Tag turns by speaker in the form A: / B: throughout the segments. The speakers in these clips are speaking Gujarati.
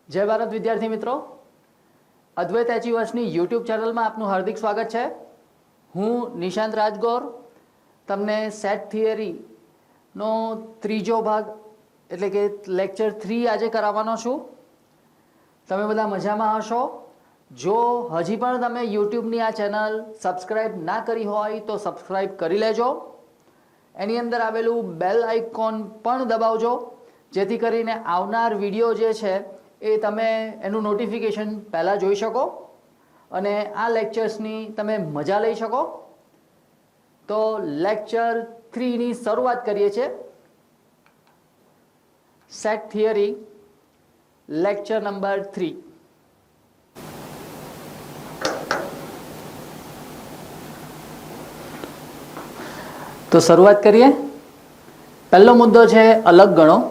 A: जय भारत विद्यार्थी मित्रों, अद्वैत एचीवर्सनी यूट्यूब चैनल में आपનું हार्दिक स्वागत है। हूँ निशांत राजगौर तमने सेट थियरी नो त्रीजो भाग एटले के लेक्चर 3 आज करावानो छूं। तमे बधा मजामां हशो। जो हजी पण तमे यूट्यूबनी आ चेनल सब्सक्राइब ना करी होय तो सब्सक्राइब करी लेजो। एनी अंदर आवेलू बेल आइकॉन पण दबावजो, जेथी करीने आवनार विडियो जे छे ए तमे एनु नोटिफिकेशन पहला जोई शको अने आ लेक्चर्सनी तमे मजा लई शको। तो लेक्चर 3 नी शरूआत करीए छे। Set theory lecture number 3। तो शुरुआत करिए। पहलो मुद्दो है अलग गणो।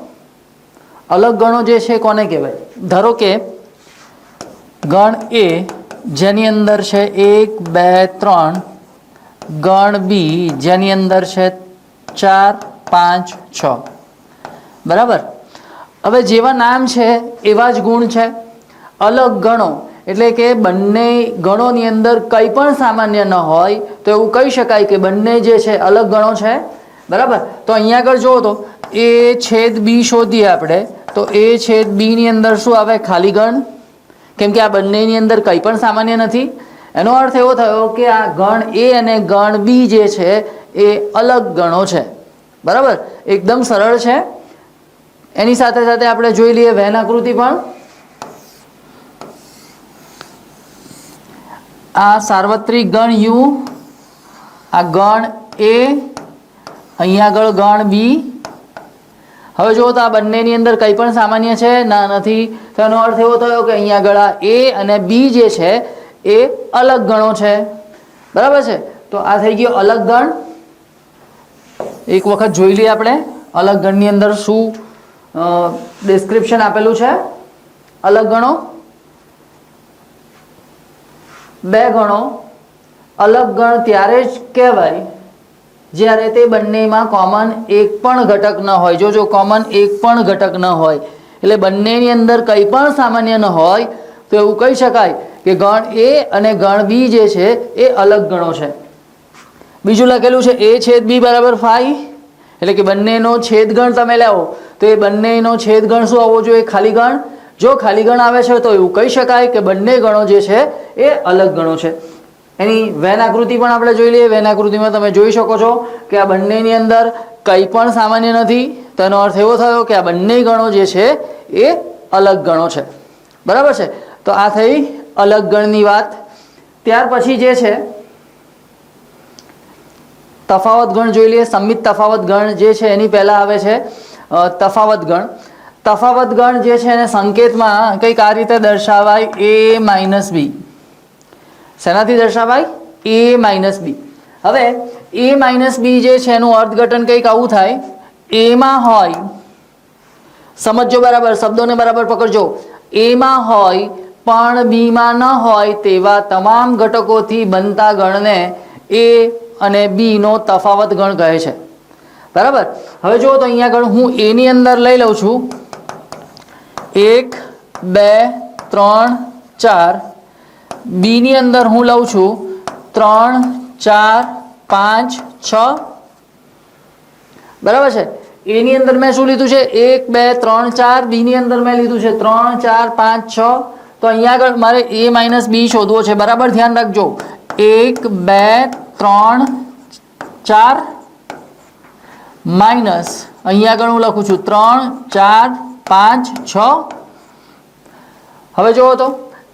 A: अलग गणो जे छे कोने कहेवाय? धारो के गण ए जेनी अंदर है 1 2 3, गण बी जेनी अंदर है 4 5 6, बराबर। हवे जेवा नाम है एवा ज गुण है। अलग गणो એટલે કે બંને ગણોની અંદર કંઈ પણ સામાન્ય ન હોય તો એવું કહી શકાય કે બંને જે છે અલગ ગણો છે, બરાબર। તો અહીંયા આગળ જુઓ તો એ છેદ બી શોધીએ આપણે તો એ છેદ બી ની અંદર શું આવે? ખાલી ગણ, કેમ કે આ બંનેની અંદર કંઈ પણ સામાન્ય નથી। એનો અર્થ એવો થયો કે આ ગણ એ અને ગણ બી જે છે એ અલગ ગણો છે, બરાબર। એકદમ સરળ છે। એની સાથે સાથે આપણે જોઈ લઈએ વેન આકૃતિ પણ। आ सार्वत्रिक गण यू, आ गण ए, अहींया आगळ गण बी। हवे जो तो आ बंनेनी अंदर कंई पण सामान्य छे ना नथी, तो एनो अर्थ एवो थयो के अहींया आगळ आ ए अने बी जे छे ए अलग गणो छे, बराबर छे। तो आ थई गयो अलग गण। एक वखत जोई लईए आपणे अलग गणनी अंदर शुं डिस्क्रिप्शन आपेलुं छे। अलग गणो बे गणो अलग गण त्यारे ज कहेवाय ज्यारे ते बंनेमां कॉमन एक पण घटक न होय। जो कॉमन एक पण घटक न होय એટલે બંનેની અંદર કંઈ પણ સામાન્ય ન હોય તો એવું કહી શકાય કે ગણ એ અને ગણ બી જે છે એ અલગ ગણો છે। બીજું લખેલું છે a છેદ b બરાબર 5, એટલે કે બંનેનો છેદગણ તમે લાવો તો એ બંનેનો છેદગણ શું આવવો જોઈએ? ખાલી ગણ। जो खाली गण आवे छे तो एवुं कही शकाय के बंने गणो जे छे ए अलग गणो छे। एनी वेन आकृति पण आपणे जोई लईए। वेन आकृतिमां तमे जोई शको छो के आ बंनेनी अंदर कंई पण सामान्य नथी, तो एनो अर्थ एवो थयो के आ बंने गणो जे छे ए अलग गणो छे, बराबर छे। तो आ थई अलग गणनी वात। त्यार पछी जे छे तफावत गण जोई लईए। समित तफावत गण जे छे एनी पहेला आवे छे तफावत गण। तफावत गण जे छे ने संकेतमां कंईक आ रीते दर्शावाय a minus b। शेनाथी दर्शावाय? a minus b। हवे a माइनस b जे छे एनुं अर्थघटन कंईक आवुं थाय। a मां होय, समजजो बराबर, शब्दोने बराबर पकड़जो। a मां होय पण b मां न होय तेवा तमाम घटकोथी बनता गणने a अने b नो तफावत गण कहे छे, बराबर। हवे जो तो अहींया गण हूँ a नी अंदर लई लઉં છું 1 2 3 4, बी नी अंदर हूँ लઉં છું 3 4 5 6, बराबर है। ए नी अंदर मैं शू लीधुं छे 1 2 3 4, बी नी अंदर मैं लीधुं छे 3 4 5 6। तो अहींया आगळ मारे ए माइनस बी शोधवो छे, बराबर। ध्यान राखजो 1 2 3 4 माइनस अहींया आगळ हूँ लखुं छुं 3 4 5 6। हवे जो तो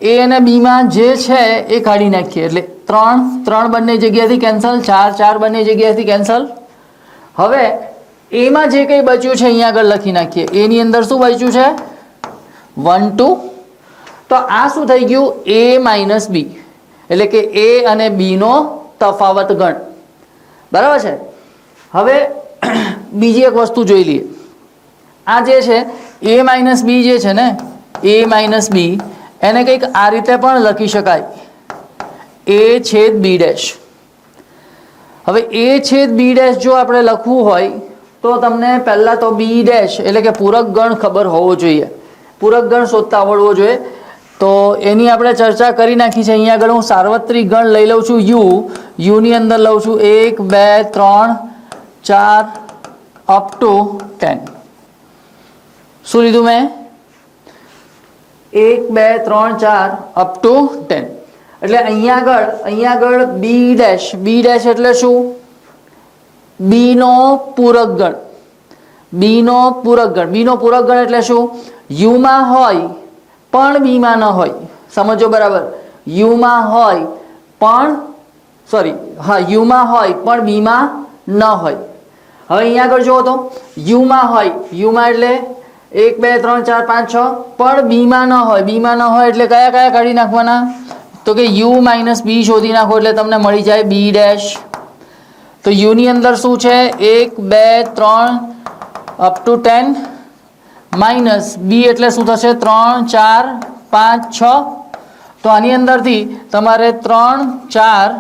A: ए अने बी में जे छे ए काढी नाखीए એટલે 3 3 બંને જગ્યાએથી કેન્સલ, 4 4 બંને જગ્યાએથી કેન્સલ। હવે ए માં જે કંઈ બચ્યું છે અહીંયા આગળ લખી નાખીએ। ए ની અંદર શું બચ્યું છે? 1 2। તો આ શું થઈ ગયું? a માઈનસ b, એટલે કે a અને b નો તફાવત ગણ, બરાબર છે। હવે બીજી એક વસ્તુ જોઈ લઈએ। આ જે છે a માઈનસ b જે છે ને a माइनस बी एने कंईक आ रीते पण लखी शकाय a छेद b डैश। हवे a छेद b डैश जो आपणे लखवुं होय तो तमने पहला तो b डैश एटले के पूरक गण खबर होवो जोईए। પૂરક ગણ શોધતા આવડવો જોઈએ. તો એની આપણે ચર્ચા કરી નાખી છે. અહીંયા આગળ હું સાર્વત્રિક ગણ લઈ લઉં છું યુની અંદર લઉં છું 1 2 3 4 અપ ટુ 10. શું લીધું મેં? 1 2 3 4 અપ ટુ 10. એટલે અહીંયા આગળ બી ડેશ એટલે શું? બી નો પૂરક ગણ. બીનો પૂરક ગણ એટલે શું? યુમાં હોય પણ બીમાં ન હોય. સમજો બરાબર. યુમાં હોય પણ બીમાં ન હોય. હવે અહીંયા આગળ જુઓ તો યુમાં એટલે 1 2 3 4 5 6 પણ બીમાં ન હોય એટલે કયા કાઢી નાખવાના? તો કે યુ માઇનસ બી શોધી નાખો એટલે તમને મળી જાય બી ડેશ. તો યુની અંદર શું છે? 1 2 3 અપ ટુ 10 માઇનસ બી એટલે શું થશે? 3 4 5 6. તો આની અંદરથી તમારે 3 4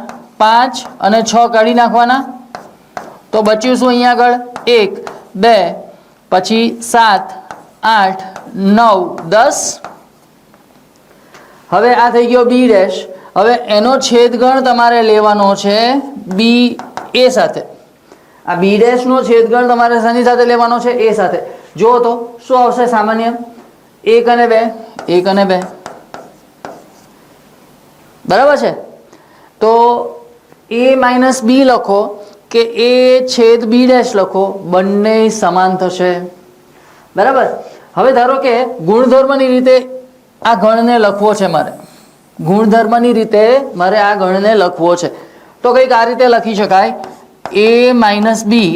A: 5 અને 6 કાઢી નાખવાના. તો બચ્યું શું અહીંયા આગળ? 1 2 પછી 7 8 9 10. હવે આ થઈ ગયો બી ડેશ. હવે એનો છેદગણ તમારે લેવાનો છે બી એ સાથે. આ બી ડેશ નો છેદગણ તમારે શેની સાથે લેવાનો છે? એ સાથે. જુઓ તો શું આવશે સામાન્ય? 1 અને 2 બરાબર છે. તો એ માઇનસ બી લખો કે એ છેદ બી ડેશ લખો, બંને સમાન થશે. બરાબર. હવે ધારો કે ગુણધર્મની રીતે આ ગણને લખવો છે મારે. આ ગણને લખવો છે તો કંઈક આ રીતે લખી શકાય. a માઇનસ બી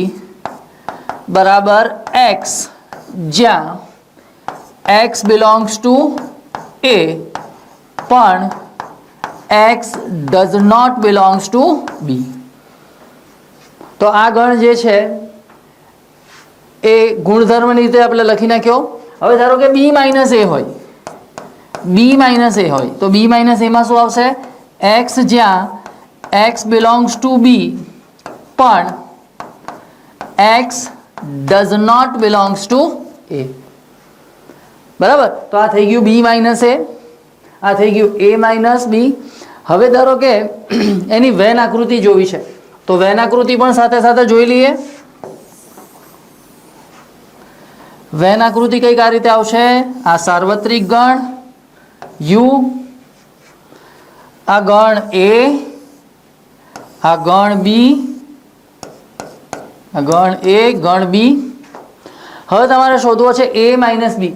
A: બરાબર એક્સ, જ્યાં એક્સ બિલોંગ્સ ટુ એ પણ X does not belongs to B. તો આ ગણ જે છે એ ગુણધર્મની રીતે આપણે લખી નાખ્યો. હવે ધારો કે બી માઇનસ એ હોય તો બી માઇનસ એમાં શું આવશે? એક્સ જ્યાં એક્સ બિલોંગ્સ ટુ બી પણ X does not belongs to A. બરાબર. તો આ થઈ ગયું બી માઇનસ એ, આ થઈ ગયું એ માઇનસ બી. હવે ધારો કે એની વેન આકૃતિ જોવી છે તો વેન આકૃતિ પણ સાથે સાથે જોઈ લઈએ. વેન આકૃતિ કંઈક આ રીતે આવશે. આ સાર્વત્રિક ગણ યુ, આ ગણ એ, આ ગણ બી, આ ગણ એ, ગણ બી. હવે તમારે શોધવો છે એ માઇનસ બી.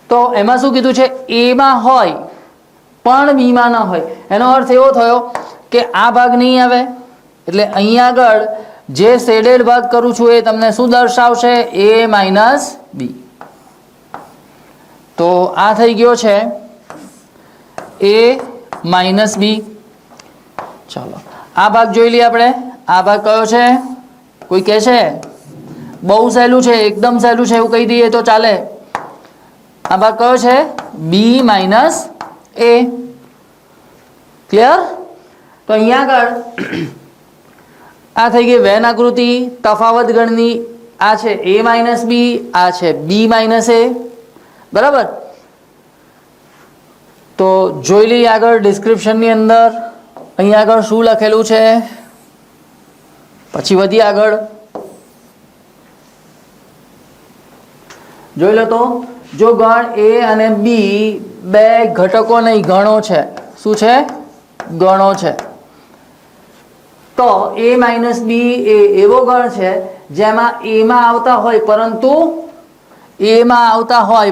A: તો એમાં શું કીધું છે? એમાં હોય પણ બીમાં ન હોય. એનો અર્થ એવો થયો કે આ ભાગ નહીં આવે એટલે અહીંયા આગળ જે શેડેડ ભાગ કરું છું એ તમને શું દર્શાવશે? એ માઇનસ બી. તો આ થઈ ગયો છે એ માઇનસ બી. ચાલો આ ભાગ જોઈ લઈએ આપણે. આ ભાગ કયો છે? કોઈ કહે છે બહુ સહેલું છે, એકદમ સહેલું છે એવું કહી દઈએ તો ચાલે. આ ભાગ કયો છે? બી માઇનસ એ. ક્લિયર? તો અહીંયા આગળ આ થઈ ગઈ વેન આકૃતિ તફાવત ગણની. આ છે એ માઇનસ બી, આ છે બી માઇનસ એ. બરાબર. તો જોઈ લઈએ આગળ ડિસ્ક્રિપ્શનની અંદર અહીંયા આગળ શું લખેલું છે, પછી વધીએ આગળ. જોઈ લો તો જો ગણ એ અને બી બે ઘટકો નહીં ગણો છે. શું છે? ગણો છે. તો એ માઇનસ બી એ એવો ગણ છે જેમાં એમાં આવતા હોય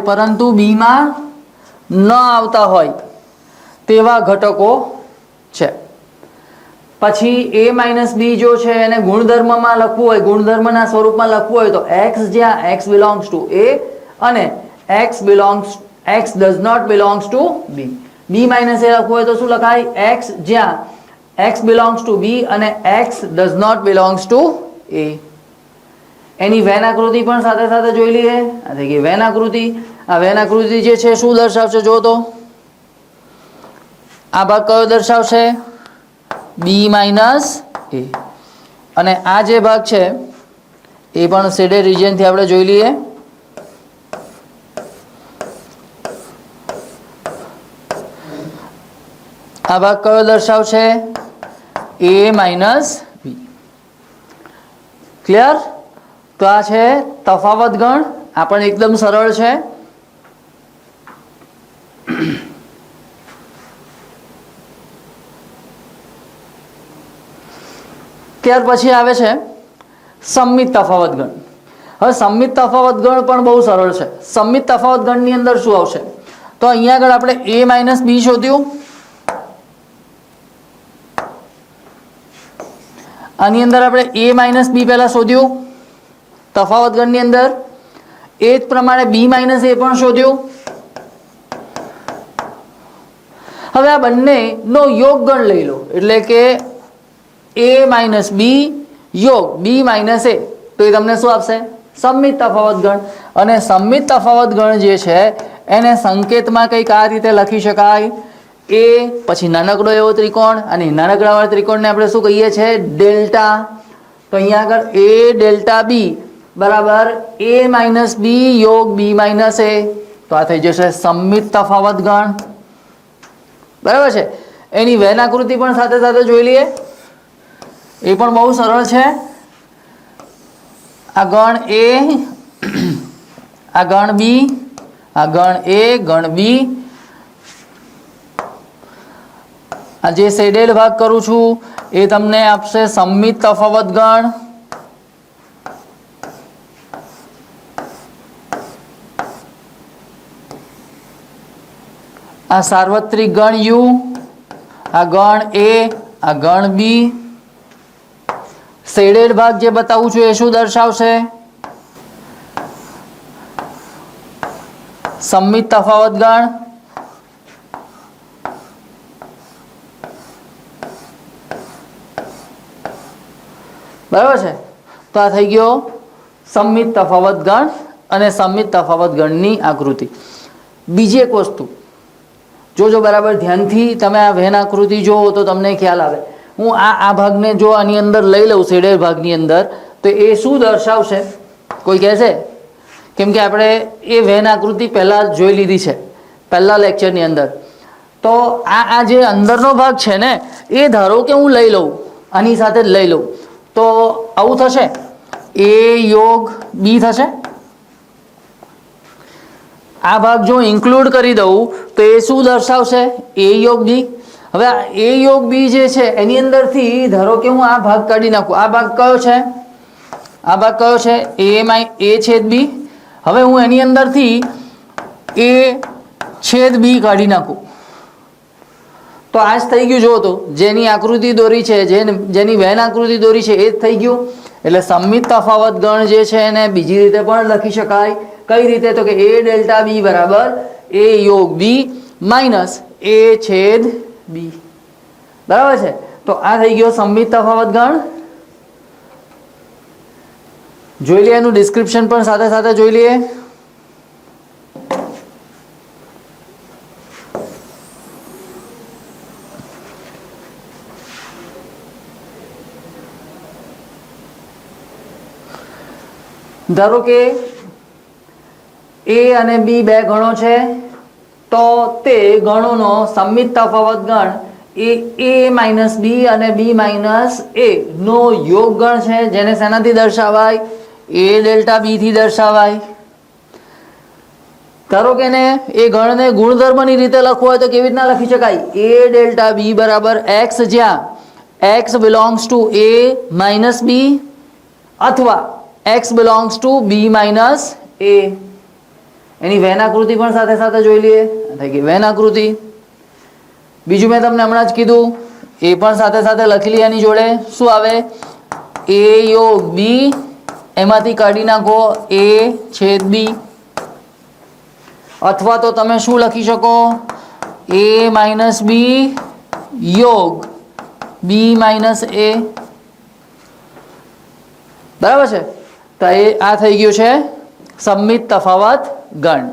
A: પરંતુ બીમાં ન આવતા હોય તેવા ઘટકો છે. પછી એ માઇનસ બી જો છે એને ગુણધર્મમાં લખવું હોય, ગુણધર્મના સ્વરૂપમાં લખવું હોય તો એક્સ જ્યાં એક્સ બિલોંગ્સ ટુ એ અને X does not belongs to B. B minus A લખવું હોય તો શું લખાય? એક્સ જ્યાં એક્સ બિલોંગ્સ ટુ બી અને X does not belongs to A. એની વેન આકૃતિ પણ સાથે સાથે જોઈ લઈએ. આ થઈ ગઈ વેન આકૃતિ. આ વેન આકૃતિ જે છે શું દર્શાવશે? જો તો આ ભાગ કયો દર્શાવશે? બી માઇનસ એ. અને આ જે ભાગ છે એ પણ શેડેડ રિજિયનથી આપણે જોઈ લઈએ. આ ભાગ કયો દર્શાવશે? a minus B. ક્લિયર? તો આ છે તફાવત ગણ. આ પણ એકદમ સરળ છે. ત્યાર પછી આવે છે સંમિત તફાવત ગણ. હવે સંમિત તફાવત ગણ પણ બહુ સરળ છે. સંમિત તફાવત ગણની અંદર શું આવશે? તો અહીંયા આગળ આપણે a માઇનસ બી શોધ્યું. આની અંદર આપણે a માઇનસ બી પહેલા શોધ્યું તફાવત ગણની અંદર. એ જ પ્રમાણે b માઇનસ એ પણ શોધ્યું. હવે આ બંનેનો યોગ ગણ લઈ લો, એટલે કે a માઇનસ બી યોગ b માઇનસ એ, તો એ તમને શું આપશે? સંમિત તફાવત ગણ. અને સંમિત તફાવત ગણ જે છે એને સંકેતમાં કંઈક આ રીતે લખી શકાય. એ પછી નાનકડો એવો ત્રિકોણ, અને નાનકડા ત્રિકોણને આપણે શું કહીએ છીએ? ડેલ્ટા. તો અહીંયા આગળ a ડેલ્ટા બી બરાબર a માઇનસ બી યોગ b માઇનસ એ. તો આ થઈ જશે સંમિત તફાવત ગણ. બરાબર છે? એની વેન આકૃતિ પણ સાથે સાથે જોઈ લઈએ. એ પણ બહુ સરળ છે. આ ગણ a, આ ગણ બી, આ ગણ a, ગણ બી. આ જે શેડેડ ભાગ કરું છું એ તમને આપશે સંમિત તફાવત ગણ. આ સાર્વત્રિક ગણ u, આ ગણ a, આ ગણ બી. શેડેડ ભાગ જે બતાવું છું એ શું દર્શાવશે? સંમિત તફાવત ગણ. બરાબર છે? તો આ થઈ ગયો સંમિત તફાવત ગણ અને સંમિત તફાવત ગણની આકૃતિ. બીજી એક વસ્તુ જોજો બરાબર ધ્યાનથી, તમે આ વેન આકૃતિ જુઓ તો તમને ખ્યાલ આવે. હું આ ભાગને જો આની અંદર લઈ લઉં શેડેડ ભાગની અંદર, તો એ શું દર્શાવશે? કોઈ કહેશે? કેમ કે આપણે એ વેન આકૃતિ પહેલાં જોઈ લીધી છે પહેલા લેક્ચરની અંદર. તો આ જે અંદરનો ભાગ છે ને એ ધારો કે હું લઈ લઉં, આની સાથે જ લઈ લઉં, તો આવું થશે. a યોગ b થશે. આ ભાગ જો ઇન્ક્લુડ કરી દઉં તો એ શું દર્શાવશે? a યોગ b. હવે આ a યોગ b જે છે એની અંદરથી ધારો કે હું આ ભાગ કાઢી નાખું. આ ભાગ કયો છે? આ ભાગ કયો છે? a છેદ b. હવે હું એની અંદરથી a છેદ b કાઢી નાખું તો આ જ થઈ ગયું. જો તો જેની આકૃતિ દોરી છે, જેની વેન આકૃતિ દોરી છે એ જ થઈ ગયું. એટલે સંમિત તફાવત ગણ જે છે એને બીજી રીતે પણ લખી શકાય. કઈ રીતે? તો કે a ડેલ્ટા b બરાબર a યોગ b માઇનસ a છેદ b. બરાબર છે? તો આ થઈ ગયો સંમિત તફાવત ગણ. જોઈ લઈએ એનું ડિસ્ક્રિપ્શન પણ સાથે સાથે જોઈ લઈએ. ધારો કે a અને b બે ગણો છે, તો તે ગણોનો સંમિત તફાવત ગણ એ a માઇનસ b અને b માઇનસ a નો યોગ ગણ છે, જેને શેનાથી દર્શાવાય? a ડેલ્ટા b થી દર્શાવાય. ધારો કે ને એ ગણને ગુણધર્મની રીતે લખવું હોય તો કેવી રીતના લખી શકાય? a ડેલ્ટા b બરાબર x, જ્યાં x belongs to a minus b અથવા x belongs to b minus a. એની વેન આકૃતિ પણ સાથે સાથે જોઈ લઈએ. થઈ ગઈ વેન આકૃતિ. બીજું મેં તમને હમણાં જ કીધું એ પણ સાથે સાથે લખી લઈએ. એની જોડે શું આવે? a યોગ b, એમાંથી કાઢી નાખો a છેદ b. અથવા તો તમે શું લખી શકો? a માઇનસ b યોગ b માઇનસ a. બરાબર છે? તો એ આ થઈ ગયું છે સંમિત તફાવત ગણ.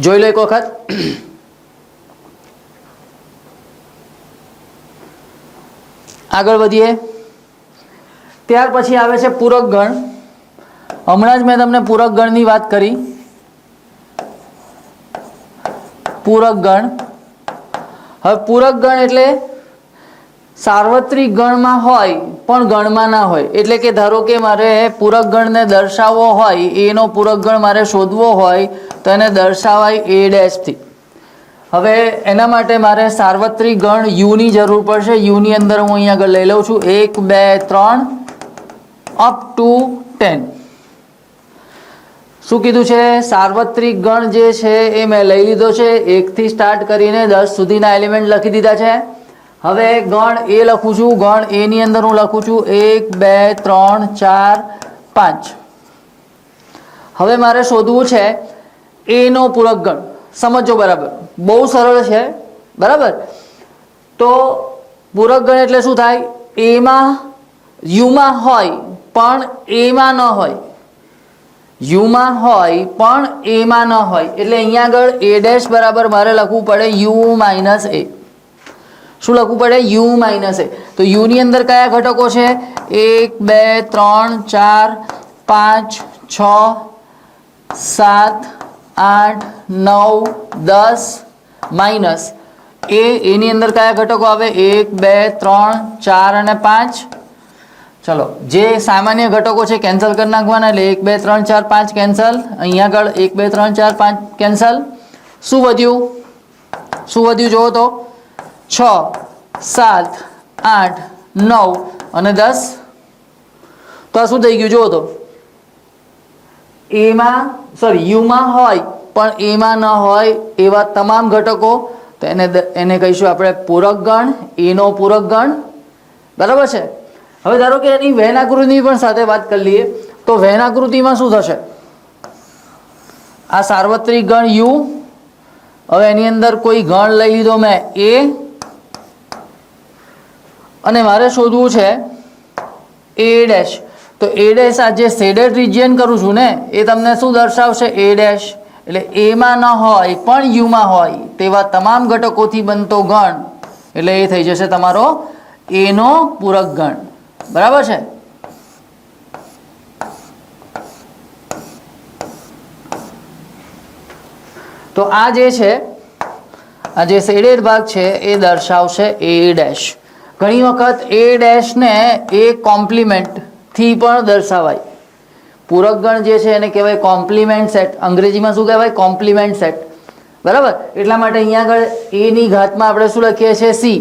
A: જોઈ લો એક વખત. આગળ વધીએ. ત્યાર પછી આવે છે પૂરક ગણ. હમણાં જ મેં તમને પૂરક ગણની વાત કરી. પૂરક ગણ. હવે પૂરક ગણ એટલે સાર્વત્રિક ગણમાં હોય પણ ગણમાં ના હોય. એટલે કે ધારો કે મારે પૂરક ગણને દર્શાવવો હોય, એનો પૂરક ગણ મારે શોધવો હોય તો એને દર્શાવાય એ ડેશથી. હવે એના માટે મારે સાર્વત્રિક ગણ યુની જરૂર પડશે. યુની અંદર હું અહીંયા આગળ લઈ લઉં છું 1 2 3 અપ ટુ 10. શું કીધું છે? સાર્વત્રિક ગણ જે છે એ મેં લઈ લીધો છે, 1 થી સ્ટાર્ટ કરીને 10 સુધીના એલિમેન્ટ લખી દીધા છે. હવે ગણ એ લખું છું. ગણ એ ની અંદર હું લખું છું 1 2 3 4 5. હવે મારે શોધવું છે એનો પૂરક ગણ. સમજો બરાબર, બહુ સરળ છે બરાબર. તો પૂરક ગણ એટલે શું થાય? એમાં યુમાં હોય પણ એમાં ન હોય, યુમાં હોય પણ એમાં ન હોય. એટલે અહીંયા આગળ એ ડેશ બરાબર મારે લખવું પડે યુ માઇનસ એ. શું લખવું પડે? યુ માઇનસ એ. તો યુ ની અંદર કયા ઘટકો છે? 1 2 3 4 5 6 7 8 9 10 માઇનસ એની અંદર કયા ઘટકો આવે? 1 2 3 4 અને 5. ચલો, જે સામાન્ય ઘટકો છે કેન્સલ કરી નાખવાના. એટલે 1 2 3 4 5 કેન્સલ. અહીંયા આગળ 1 2 3 4 5 કેન્સલ. શું વધ્યું? શું વધ્યું જુઓ તો 6 7 8 9 અને 10. તો આ શું થઈ ગયું જુઓ તો? એમાં યુમાં હોય પણ એમાં ન હોય એવા તમામ ઘટકો. તો એને કહીશું આપણે પૂરક ગણ, એનો પૂરક ગણ. બરાબર છે. હવે ધારો કે એની વેન આકૃતિની પણ સાથે વાત કરી લઈએ. તો વેન આકૃતિમાં શું થશે? આ સાર્વત્રિક ગણ યુ. હવે એની અંદર કોઈ ગણ લઈ લીધો મેં એ, અને મારે શોધવું છે એ ડેશ. તો એ ડેશ આ જે શેડેડ રિજિયન કરું છું ને એ તમને શું દર્શાવશે? એ ડેશ. એટલે એમાં ન હોય પણ યુમાં હોય તેવા તમામ ઘટકોથી બનતો ગણ. એટલે એ થઈ જશે તમારો એનો પૂરક ગણ. બરાબર છે. તો આ જે છે, આ જે શેડેડ ભાગ છે એ દર્શાવશે એ ડેશ. ઘણી વખત એ ડેશને એ કોમ્પ્લિમેન્ટ થી પણ દર્શાવાય. પૂરક ગણ જે છે એને કહેવાય કોમ્પ્લિમેન્ટ સેટ. અંગ્રેજીમાં શું કહેવાય? Compliment set. બરાબર. એટલા માટે અહીંયા આગળ એ ની ઘાતમાં આપણે શું લખીએ છીએ? સી.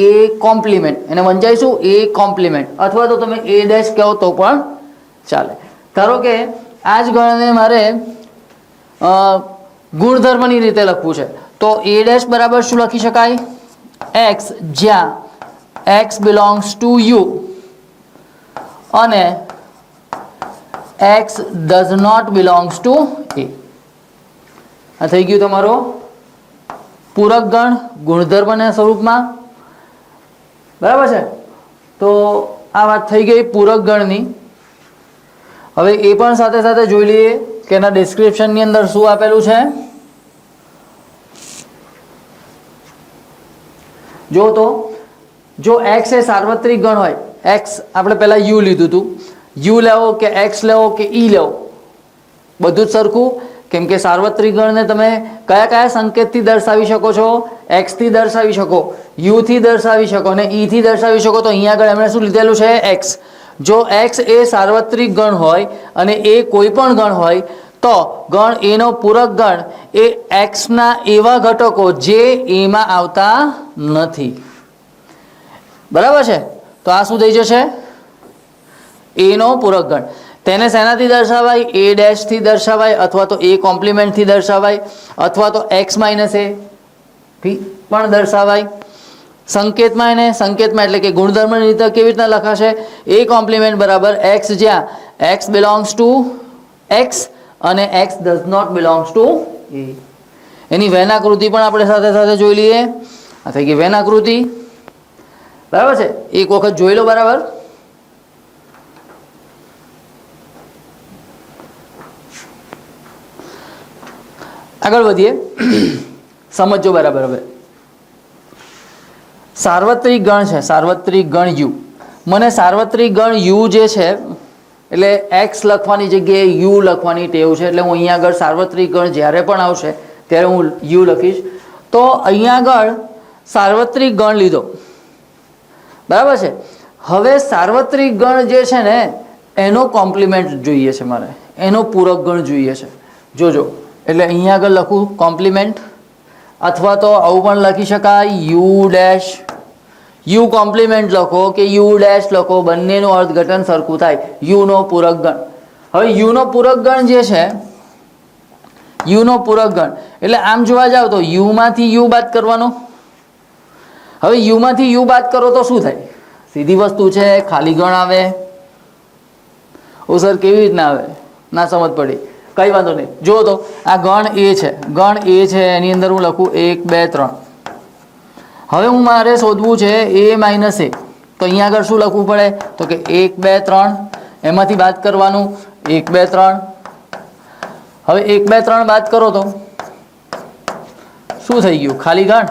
A: એ કોમ્પ્લિમેન્ટ. એને વંચાઈશું એ કોમ્પ્લિમેન્ટ, અથવા તો તમે એ ડેશ કહો તો પણ ચાલે. ધારો કે આ જ ગણને મારે ગુણધર્મની રીતે લખવું છે. તો એ ડેશ બરાબર શું લખી શકાય? એક્સ, જ્યાં એક્સ બિલોંગ્સ ટુ યુ અને X does not belongs to A. આ થઈ ગયું તમારો પૂરક ગણ ગુણધર્મના સ્વરૂપમાં. બરાબર છે. તો આ વાત થઈ ગઈ પૂરક ગણની. હવે એ પણ સાથે સાથે જોઈ લઈએ કે એના ડિસ્ક્રિપ્શનની અંદર શું આપેલું છે. જો તો જો એક્સ એ સાર્વત્રિક ગણ હોય, એક્સ આપણે પહેલા યુ લીધું હતું, યુ લેવો કે એક્સ લેવો કે ઈ લેવો બધું જ સરખું. કેમ કે સાર્વત્રિક ગણને તમે કયા કયા સંકેતથી દર્શાવી શકો છો? એક્સ થી દર્શાવી શકો, યુ થી દર્શાવી શકો અને ઈ થી દર્શાવી શકો. તો અહીંયા આગળ એમણે શું લીધેલું છે? એક્સ. જો એક્સ એ સાર્વત્રિક ગણ હોય અને એ કોઈ પણ ગણ હોય તો ગણ એનો પૂરક ગણ એ એક્સના એવા ઘટકો જે એમાં આવતા નથી. બરાબર છે. તો આ શું થઈ જશે? એનો પૂરક ગણ. તેને શેનાથી દર્શાવાય? એ ડેશ થી દર્શાવાય, અથવા તો એ કોમ્પ્લિમેન્ટ થી દર્શાવાય, અથવા તો એક્સ માઇનસ એ પણ દર્શાવાય. સંકેતમાં એને સંકેતમાં એટલે કે ગુણધર્મની રીતે કેવી રીતના લખાશે? એ કોમ્પ્લિમેન્ટ બરાબર એક્સ, જ્યાં એક્સ બિલોંગ્સ ટુ એક્સ અને X does not belongs to A. એની વેન આકૃતિ પણ આપણે સાથે સાથે જોઈ લઈએ. આ થઈ ગઈ વેન આકૃતિ. બરાબર છે. એક વખત જોઈ લો. બરાબર. આગળ વધીએ. સમજો બરાબર. હવે સાર્વત્રિક ગણ છે, સાર્વત્રિક ગણ યુ. મને સાર્વત્રિક ગણ યુ જે છે એટલે એક્સ લખવાની જગ્યાએ યુ લખવાની ટેવ છે. એટલે હું અહીંયા આગળ સાર્વત્રિક ગણ જ્યારે પણ આવશે ત્યારે હું યુ લખીશ. તો અહીંયા આગળ સાર્વત્રિક ગણ લીધો, બરાબર છે. હવે સાર્વત્રિક ગણ જે છે ને એનો કોમ્પ્લિમેન્ટ જોઈએ છે મારે, એનો પૂરક ગણ જોઈએ છે. જોજો, એટલે અહીંયા આગળ લખું કોમ્પ્લિમેન્ટ, અથવા તો આવું પણ લખી શકાય યુ ડેશ, યુ કોમ્પ્લિમેન્ટ લખો કે યુ ડેશ લખો, બંનેનું અર્થઘટન સરખું થાય. યુનો પૂરક ગણ. હવે યુનો પૂરક ગણ જે છે, યુનો પૂરક ગણ એટલે આમ જોવા જાવ તો યુમાંથી યુ બાદ કરવાનો. હવે યુમાંથી યુ બાદ કરો તો શું થાય? સીધી વસ્તુ છે, ખાલી ગણ આવે. ઓ સર કેવી રીતના આવે? ના સમજ પડી, કઈ વાંધો નહીં. જુઓ તો આ ગણ એ છે, ગણ એ છે, એની અંદર હું લખું 1 2 3. હવે હું મારે શોધવું છે a માઇનસ એ, તો અહીંયા આગળ શું લખવું પડે? તો કે 1 2 3, એમાંથી બાદ કરવાનું 1 2 3. હવે 1 2 3 બાદ કરો તો શું થઈ ગયું? ખાલી ગણ.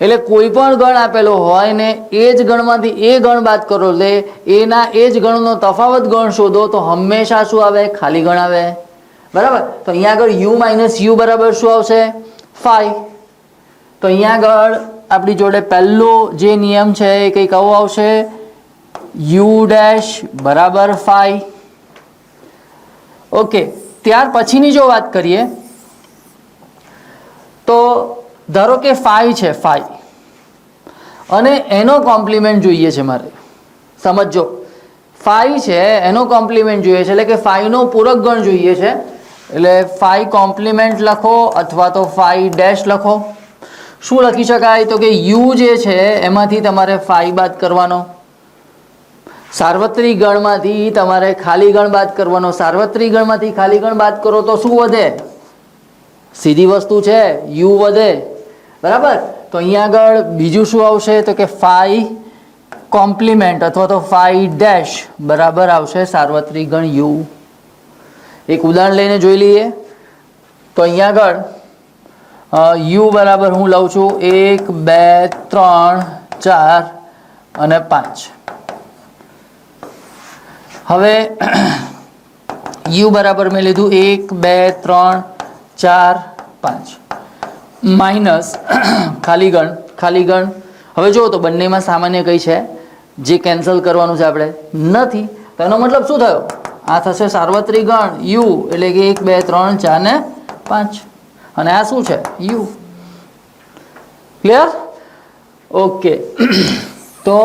A: એટલે કોઈ પણ ગણ આપેલો હોય ને એ જ ગણમાંથી એ ગણ બાદ કરો, એટલે એના એ જ ગણનો તફાવત ગણ શોધો તો હંમેશા શું આવે? ખાલી ગણ આવે, બરાબર. તો અહીંયા આગળ યુ માઇનસ યુ બરાબર શું આવશે? 5. તો અહીંયા આગળ આપણી જોડે પહેલો જે નિયમ છે એ કંઈક આવો આવશે, યુ ડેશ બરાબર 5. ઓકે, ત્યાર પછીની જો વાત કરીએ તો ધારો કે 5 છે, 5 અને એનો કોમ્પ્લિમેન્ટ જોઈએ છે મારે. સમજો, 5 છે એનો કોમ્પ્લિમેન્ટ જોઈએ છે, એટલે કે 5 નો પૂરક ગણ જોઈએ છે. એટલે 5 કોમ્પ્લિમેન્ટ લખો અથવા તો 5 ડેશ લખો. શું લખી શકાય? તો કે યુ જે છે એમાંથી તમારે 5 બાદ કરવાનો, સાર્વત્રિક ગણમાંથી તમારે ખાલી ગણ બાદ કરવાનો. સાર્વત્રિક ગણમાંથી ખાલી ગણ બાદ કરો તો શું વધે? સીધી વસ્તુ છે, યુ વધે, બરાબર. તો અહીંયા આગળ બીજું શું આવશે? તો કે 5 કોમ્પ્લિમેન્ટ અથવા તો 5 ડેશ બરાબર આવશે સાર્વત્રિક ગણ યુ. એક ઉદાહરણ લઈને જોઈ લઈએ. તો અહીંયા આગળ યુ બરાબર હું લઉં છું 1 2 3 4 અને 5. હવે યુ બરાબર મેં લીધું 1 2 3 4 5 માઇનસ ખાલી ગણ, ખાલી ગણ. હવે જુઓ તો બંનેમાં સામાન્ય કઈ છે? જે કેન્સલ કરવાનું છે આપણે નથી. તો એનો મતલબ શું થયો? આ થશે સાર્વત્રિક ગણ યુ, એટલે કે 1 2 3 4 ને 5, અને આ શું છે? યુ. ક્લિયર? ઓકે. તો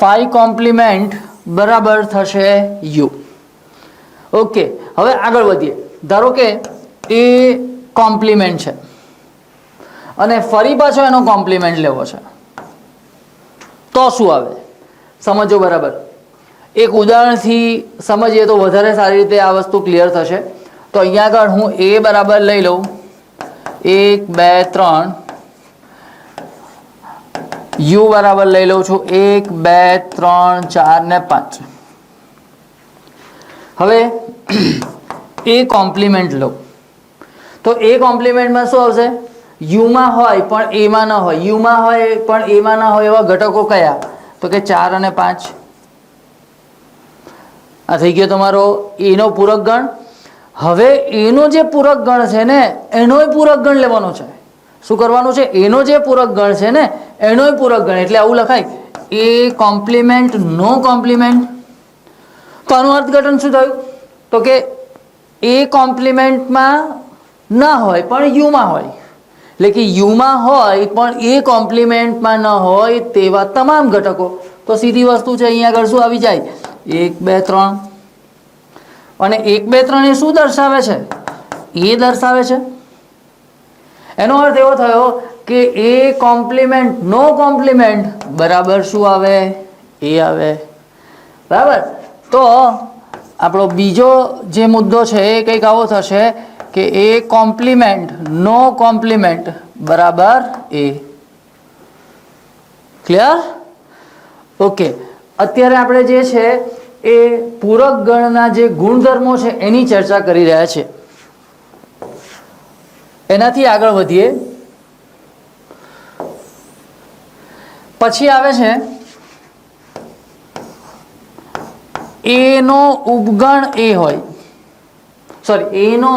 A: 5 કોમ્પ્લિમેન્ટ બરાબર થશે યુ. ઓકે, હવે આગળ વધીએ. ધારો કે એ કોમ્પ્લિમેન્ટ છે અને ફરી પાછો એનો કોમ્પ્લિમેન્ટ લેવો છે, તો શું આવે? સમજો બરાબર. એક ઉદાહરણથી સમજીએ તો વધારે સારી રીતે આ વસ્તુ ક્લિયર થશે. તો અહીંયા આગળ હું એ બરાબર લઈ લઉં 1 2 3, યુ બરાબર લઈ લઉં છું 1 2 3 4 ને 5. હવે એ કોમ્પ્લિમેન્ટ લઉં તો એ કોમ્પ્લિમેન્ટમાં શું આવશે? યુમાં હોય પણ એમાં ન હોય, યુમાં હોય પણ એમાં ના હોય એવા ઘટકો કયા? તો કે 4 અને 5. આ થઈ ગયો તમારો એનો પૂરક ગણ. હવે એનો જે પૂરક ગણ છે ને એનોય પૂરક ગણ લેવાનો છે. શું કરવાનું છે? એનો જે પૂરક ગણ છે ને એનોય પૂરક ગણ. એટલે આવું લખાય એ કોમ્પ્લિમેન્ટ નો કોમ્પ્લિમેન્ટ. તો આનું અર્થઘટન શું થયું? તો કે એ કોમ્પ્લિમેન્ટમાં ના હોય પણ યુમાં હોય, એટલે કે યુમાં હોય પણ એ કોમ્પ્લિમેન્ટમાં ન હોય તેવા તમામ ઘટકો. તો સીધી વસ્તુ છે, અહીંયા આગળ શું આવી જાય? 1 2 3. અને 1 2 3 એ શું દર્શાવે છે? એ દર્શાવે છે. એનો અર્થ એવો થયો કે એ કોમ્પ્લિમેન્ટ નો કોમ્પ્લિમેન્ટ બરાબર શું આવે? એ આવે, બરાબર. તો આપણો બીજો જે મુદ્દો છે એ કંઈક આવો થશે કે એ કોમ્પ્લિમેન્ટ નો કોમ્પ્લિમેન્ટ બરાબર એ. ક્લિયર? ઓકે. અત્યારે આપણે જે છે એ પૂરક ગણના જે ગુણધર્મો છે એની ચર્ચા કરી રહ્યા છે. એનાથી આગળ વધીએ. પછી આવે છે એનો ઉપગણ એ હોય, સોરી એનો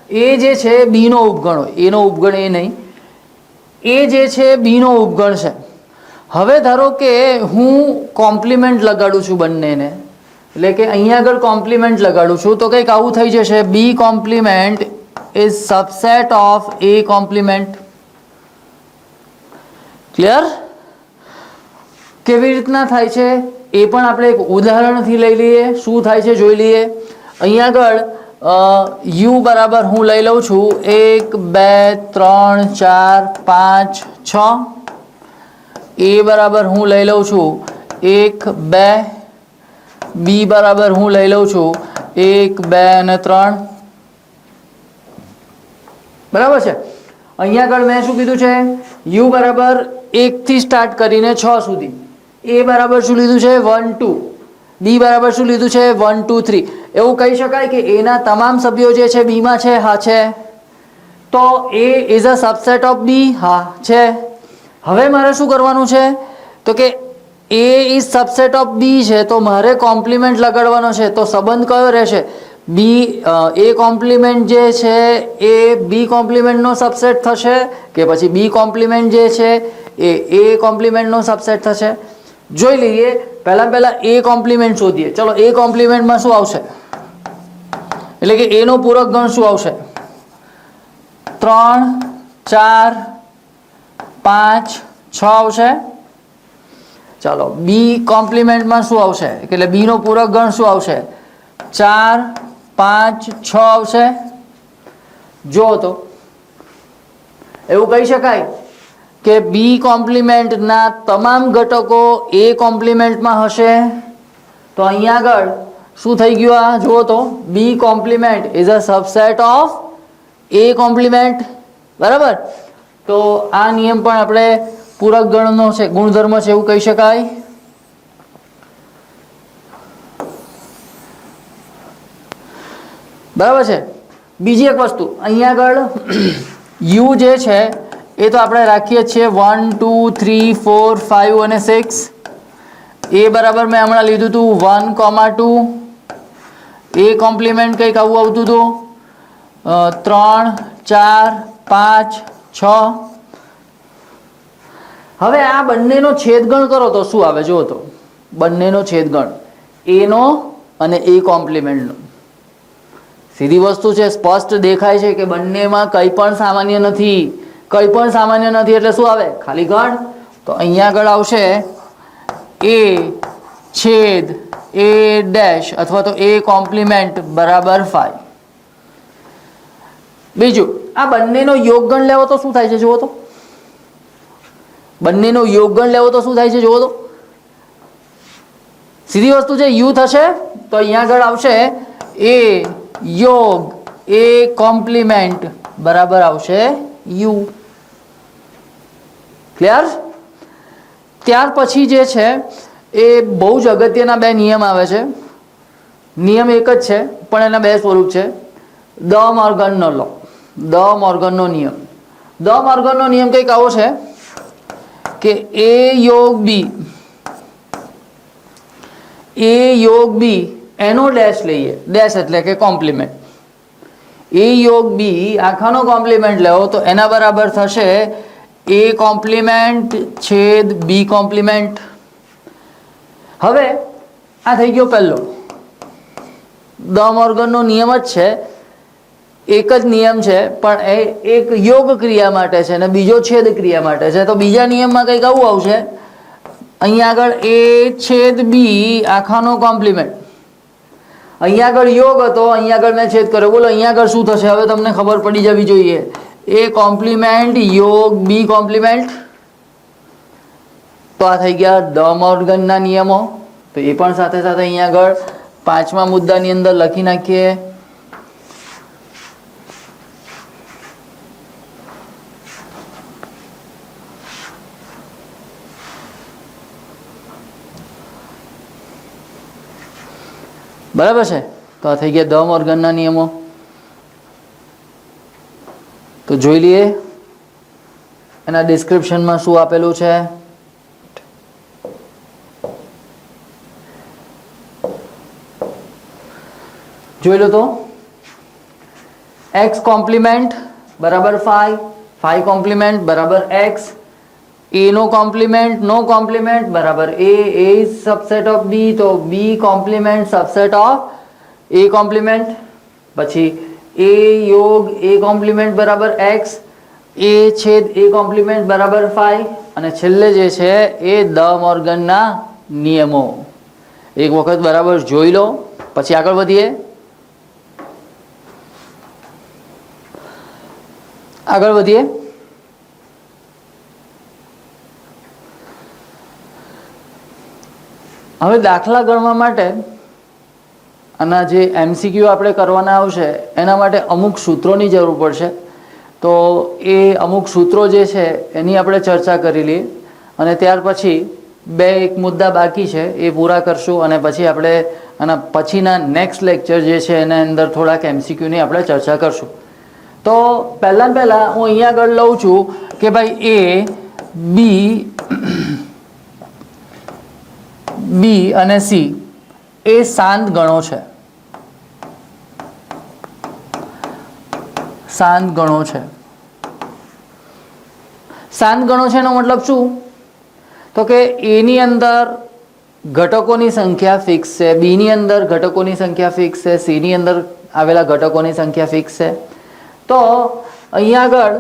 A: એ જે છે બીનો ઉપગણ હોય, એનો ઉપગણ એ નહીં, એ જે છે બીનો ઉપગણ છે. હવે ધારો કે હું કોમ્પ્લિમેન્ટ લગાડું છું બંનેને, એટલે કે અહીંયા આગળ કોમ્પ્લિમેન્ટ લગાડું છું તો કંઈક આવું થઈ જશે, B complement is subset of A complement. Clear? કેવી રીતના થાય છે એ પણ આપણે એક ઉદાહરણથી લઈ લઈએ, શું થાય છે જોઈ લઈએ. અહીંયા આગળ યુ બરાબર હું લઈ લઉં છું 1 2 3 4 5 6. એ બરાબર હું લઈ લઉં છું 1 2. બી બરાબર હું લઈ લઉં છું 1 2 અને 3. બરાબર છે. અહીંયા આગળ મેં શું કીધું છે, યુ બરાબર 1 થી સ્ટાર્ટ કરીને 6 સુધી. એ બરાબર શું લીધું છે 1 2. બી બરાબર શું લીધું છે 1 2 3. એવું કહી શકાય કે એના તમામ સભ્યો જે છે બીમાં છે? હા છે. તો A is a subset of B? હા છે. હવે મારે શું કરવાનું છે તો કે A is subset of B છે તો મારે કોમ્પ્લિમેન્ટ લગાડવાનો છે. તો સંબંધ કયો રહેશે? બી એ કોમ્પ્લિમેન્ટ જે છે એ બી કોમ્પ્લિમેન્ટનો સબસેટ થશે કે પછી બી કોમ્પ્લિમેન્ટ જે છે એ કોમ્પ્લિમેન્ટનો સબસેટ થશે? જોઈ લઈએ. પહેલા એ કોમ્પ્લિમેન્ટ શોધીએ. ચલો, એ કોમ્પ્લિમેન્ટમાં શું આવશે, એટલે કે એનો પૂરક ગણ શું આવશે? 3 4 5 6 આવશે. ચાલો, બી કોમ્પ્લિમેન્ટમાં શું આવશે, એટલે બીનો પૂરક ગણ શું આવશે? 4 5 6 આવશે. જો તો એવું કહી શકાય કે બી કોમ્પ્લિમેન્ટના તમામ ઘટકો એ કોમ્પ્લિમેન્ટમાં હશે. તો અહીંયા આગળ શું થઈ ગયું? આ જુઓ તો, B complement is a subset of A complement. બરાબર? તો આ નિયમ પણ આપણે પૂરક ગણનો છે, ગુણધર્મ છે એવું કહી શકાય. બરાબર છે. બીજી એક વસ્તુ અહીંયા આગળ યુ જે છે એ તો આપણે રાખીએ છીએ 1 2 3 4 5 અને 6. એ બરાબર મેં હમણાં લીધું હતું 1 2. એ કોમ્પ્લિમેન્ટ કંઈક આવું આવતું હતું 3 4 5 6. હવે આ બંનેનો છેદગણ કરો તો શું આવે? જુઓ તો, બંનેનો છેદગણ એનો અને એ કોમ્પ્લિમેન્ટનો. સીધી વસ્તુ છે, સ્પષ્ટ દેખાય છે કે બંનેમાં કંઈ પણ સામાન્ય નથી. કંઈ પણ સામાન્ય નથી એટલે શું આવે? ખાલી ગણ. તો અહીંયા આગળ આવશે એ છેદ એ ડેશ અથવા તો એ કોમ્પ્લિમેન્ટ બરાબર 5. બીજું, આ બંનેનો યોગગણ લેવો તો શું થાય છે? જુઓ તો, બંનેનો યોગગણ લેવો તો શું થાય છે? જુઓ તો, સીધી વસ્તુ છે, યુ થશે તો અહીંયા આગળ આવશે એ યોગ એ કોમ્પ્લિમેન્ટ બરાબર આવશે યુ. ક્લિયર? ત્યાર પછી જે છે એ બહુ જ અગત્યના બે નિયમ આવે છે. નિયમ એક જ છે પણ એના બે સ્વરૂપ છે. દ મોર્ગનનો લો, દ મોર્ગનનો નિયમ. દ મોર્ગનનો નિયમ કંઈક આવો છે કે એ યોગ બી, એ યોગ બી એનો ડેશ લઈએ. ડેશ એટલે કે કોમ્પ્લિમેન્ટ. એ યોગ બી આખાનો કોમ્પ્લિમેન્ટ લેવો તો એના બરાબર થશે એ કોમ્પ્લિમેન્ટ છેદ બી કોમ્પ્લિમેન્ટ. હવે આ થઈ ગયો પહેલો. દ મોર્ગનનો નિયમ જ છે, એક જ નિયમ છે પણ એ એક યોગ ક્રિયા માટે છે અને બીજો છેદ ક્રિયા માટે છે. તો બીજા નિયમમાં કંઈક આવું આવશે, અહીંયા આગળ એ છેદ બી આખાનો કોમ્પ્લિમેન્ટ. અહીંયા આગળ યોગ હતો, અહીંયા આગળ મેં છેદ કર્યો. બોલો અહીંયા આગળ શું થશે? હવે તમને ખબર પડી જવી જોઈએ. એ કોમ્પ્લિમેન્ટ યોગ બી કોમ્પ્લિમેન્ટ. તો આ થઈ ગયા દ મોર્ગનના નિયમો. તો એ પણ સાથે સાથે અહીંયા આગળ પાંચમા મુદ્દાની અંદર લખી નાખીએ. બરાબર છે? તો આ થઈ ગયા દ મોર્ગનના નિયમો. તો જોઈ લઈએ એના ડિસ્ક્રિપ્શનમાં શું આપેલું છે. જોઈ લો તો x કોમ્પ્લિમેન્ટ બરાબર 5, 5 કોમ્પ્લિમેન્ટ બરાબર x, a નો કોમ્પ્લિમેન્ટ નો કોમ્પ્લિમેન્ટ બરાબર a is subset of b, તો b complement subset of a complement, પછી a યોગ a કોમ્પ્લિમેન્ટ બરાબર x, a છેદ a કોમ્પ્લિમેન્ટ બરાબર 5, અને છેલ્લે જે છે એ દ મોર્ગનના નિયમો એક વખત બરાબર જોઈ લો પછી આગળ વધીએ. હવે દાખલા ગણવા માટે આના જે MCQ આપણે કરવાના આવશે એના માટે અમુક સૂત્રોની જરૂર પડશે. તો એ અમુક સૂત્રો જે છે એની આપણે ચર્ચા કરી લઈએ, અને ત્યાર પછી એક મુદ્દા બાકી છે એ પૂરા કરશું, અને પછી આપણે આના પછીના નેક્સ્ટ લેક્ચર જે છે એના અંદર થોડાક MCQની આપણે ચર્ચા કરશું. તો પહેલાં હું અહીંયા આગળ લઉં છું કે ભાઈ B અને C એ શાંત ગણો છે. શાંત ગણો છે એનો મતલબ શું? તો કે A ની અંદર ઘટકોની સંખ્યા ફિક્સ છે, B ની અંદર ઘટકોની સંખ્યા ફિક્સ છે, C ની અંદર આવેલા ઘટકોની સંખ્યા ફિક્સ છે. તો અહીંયા આગળ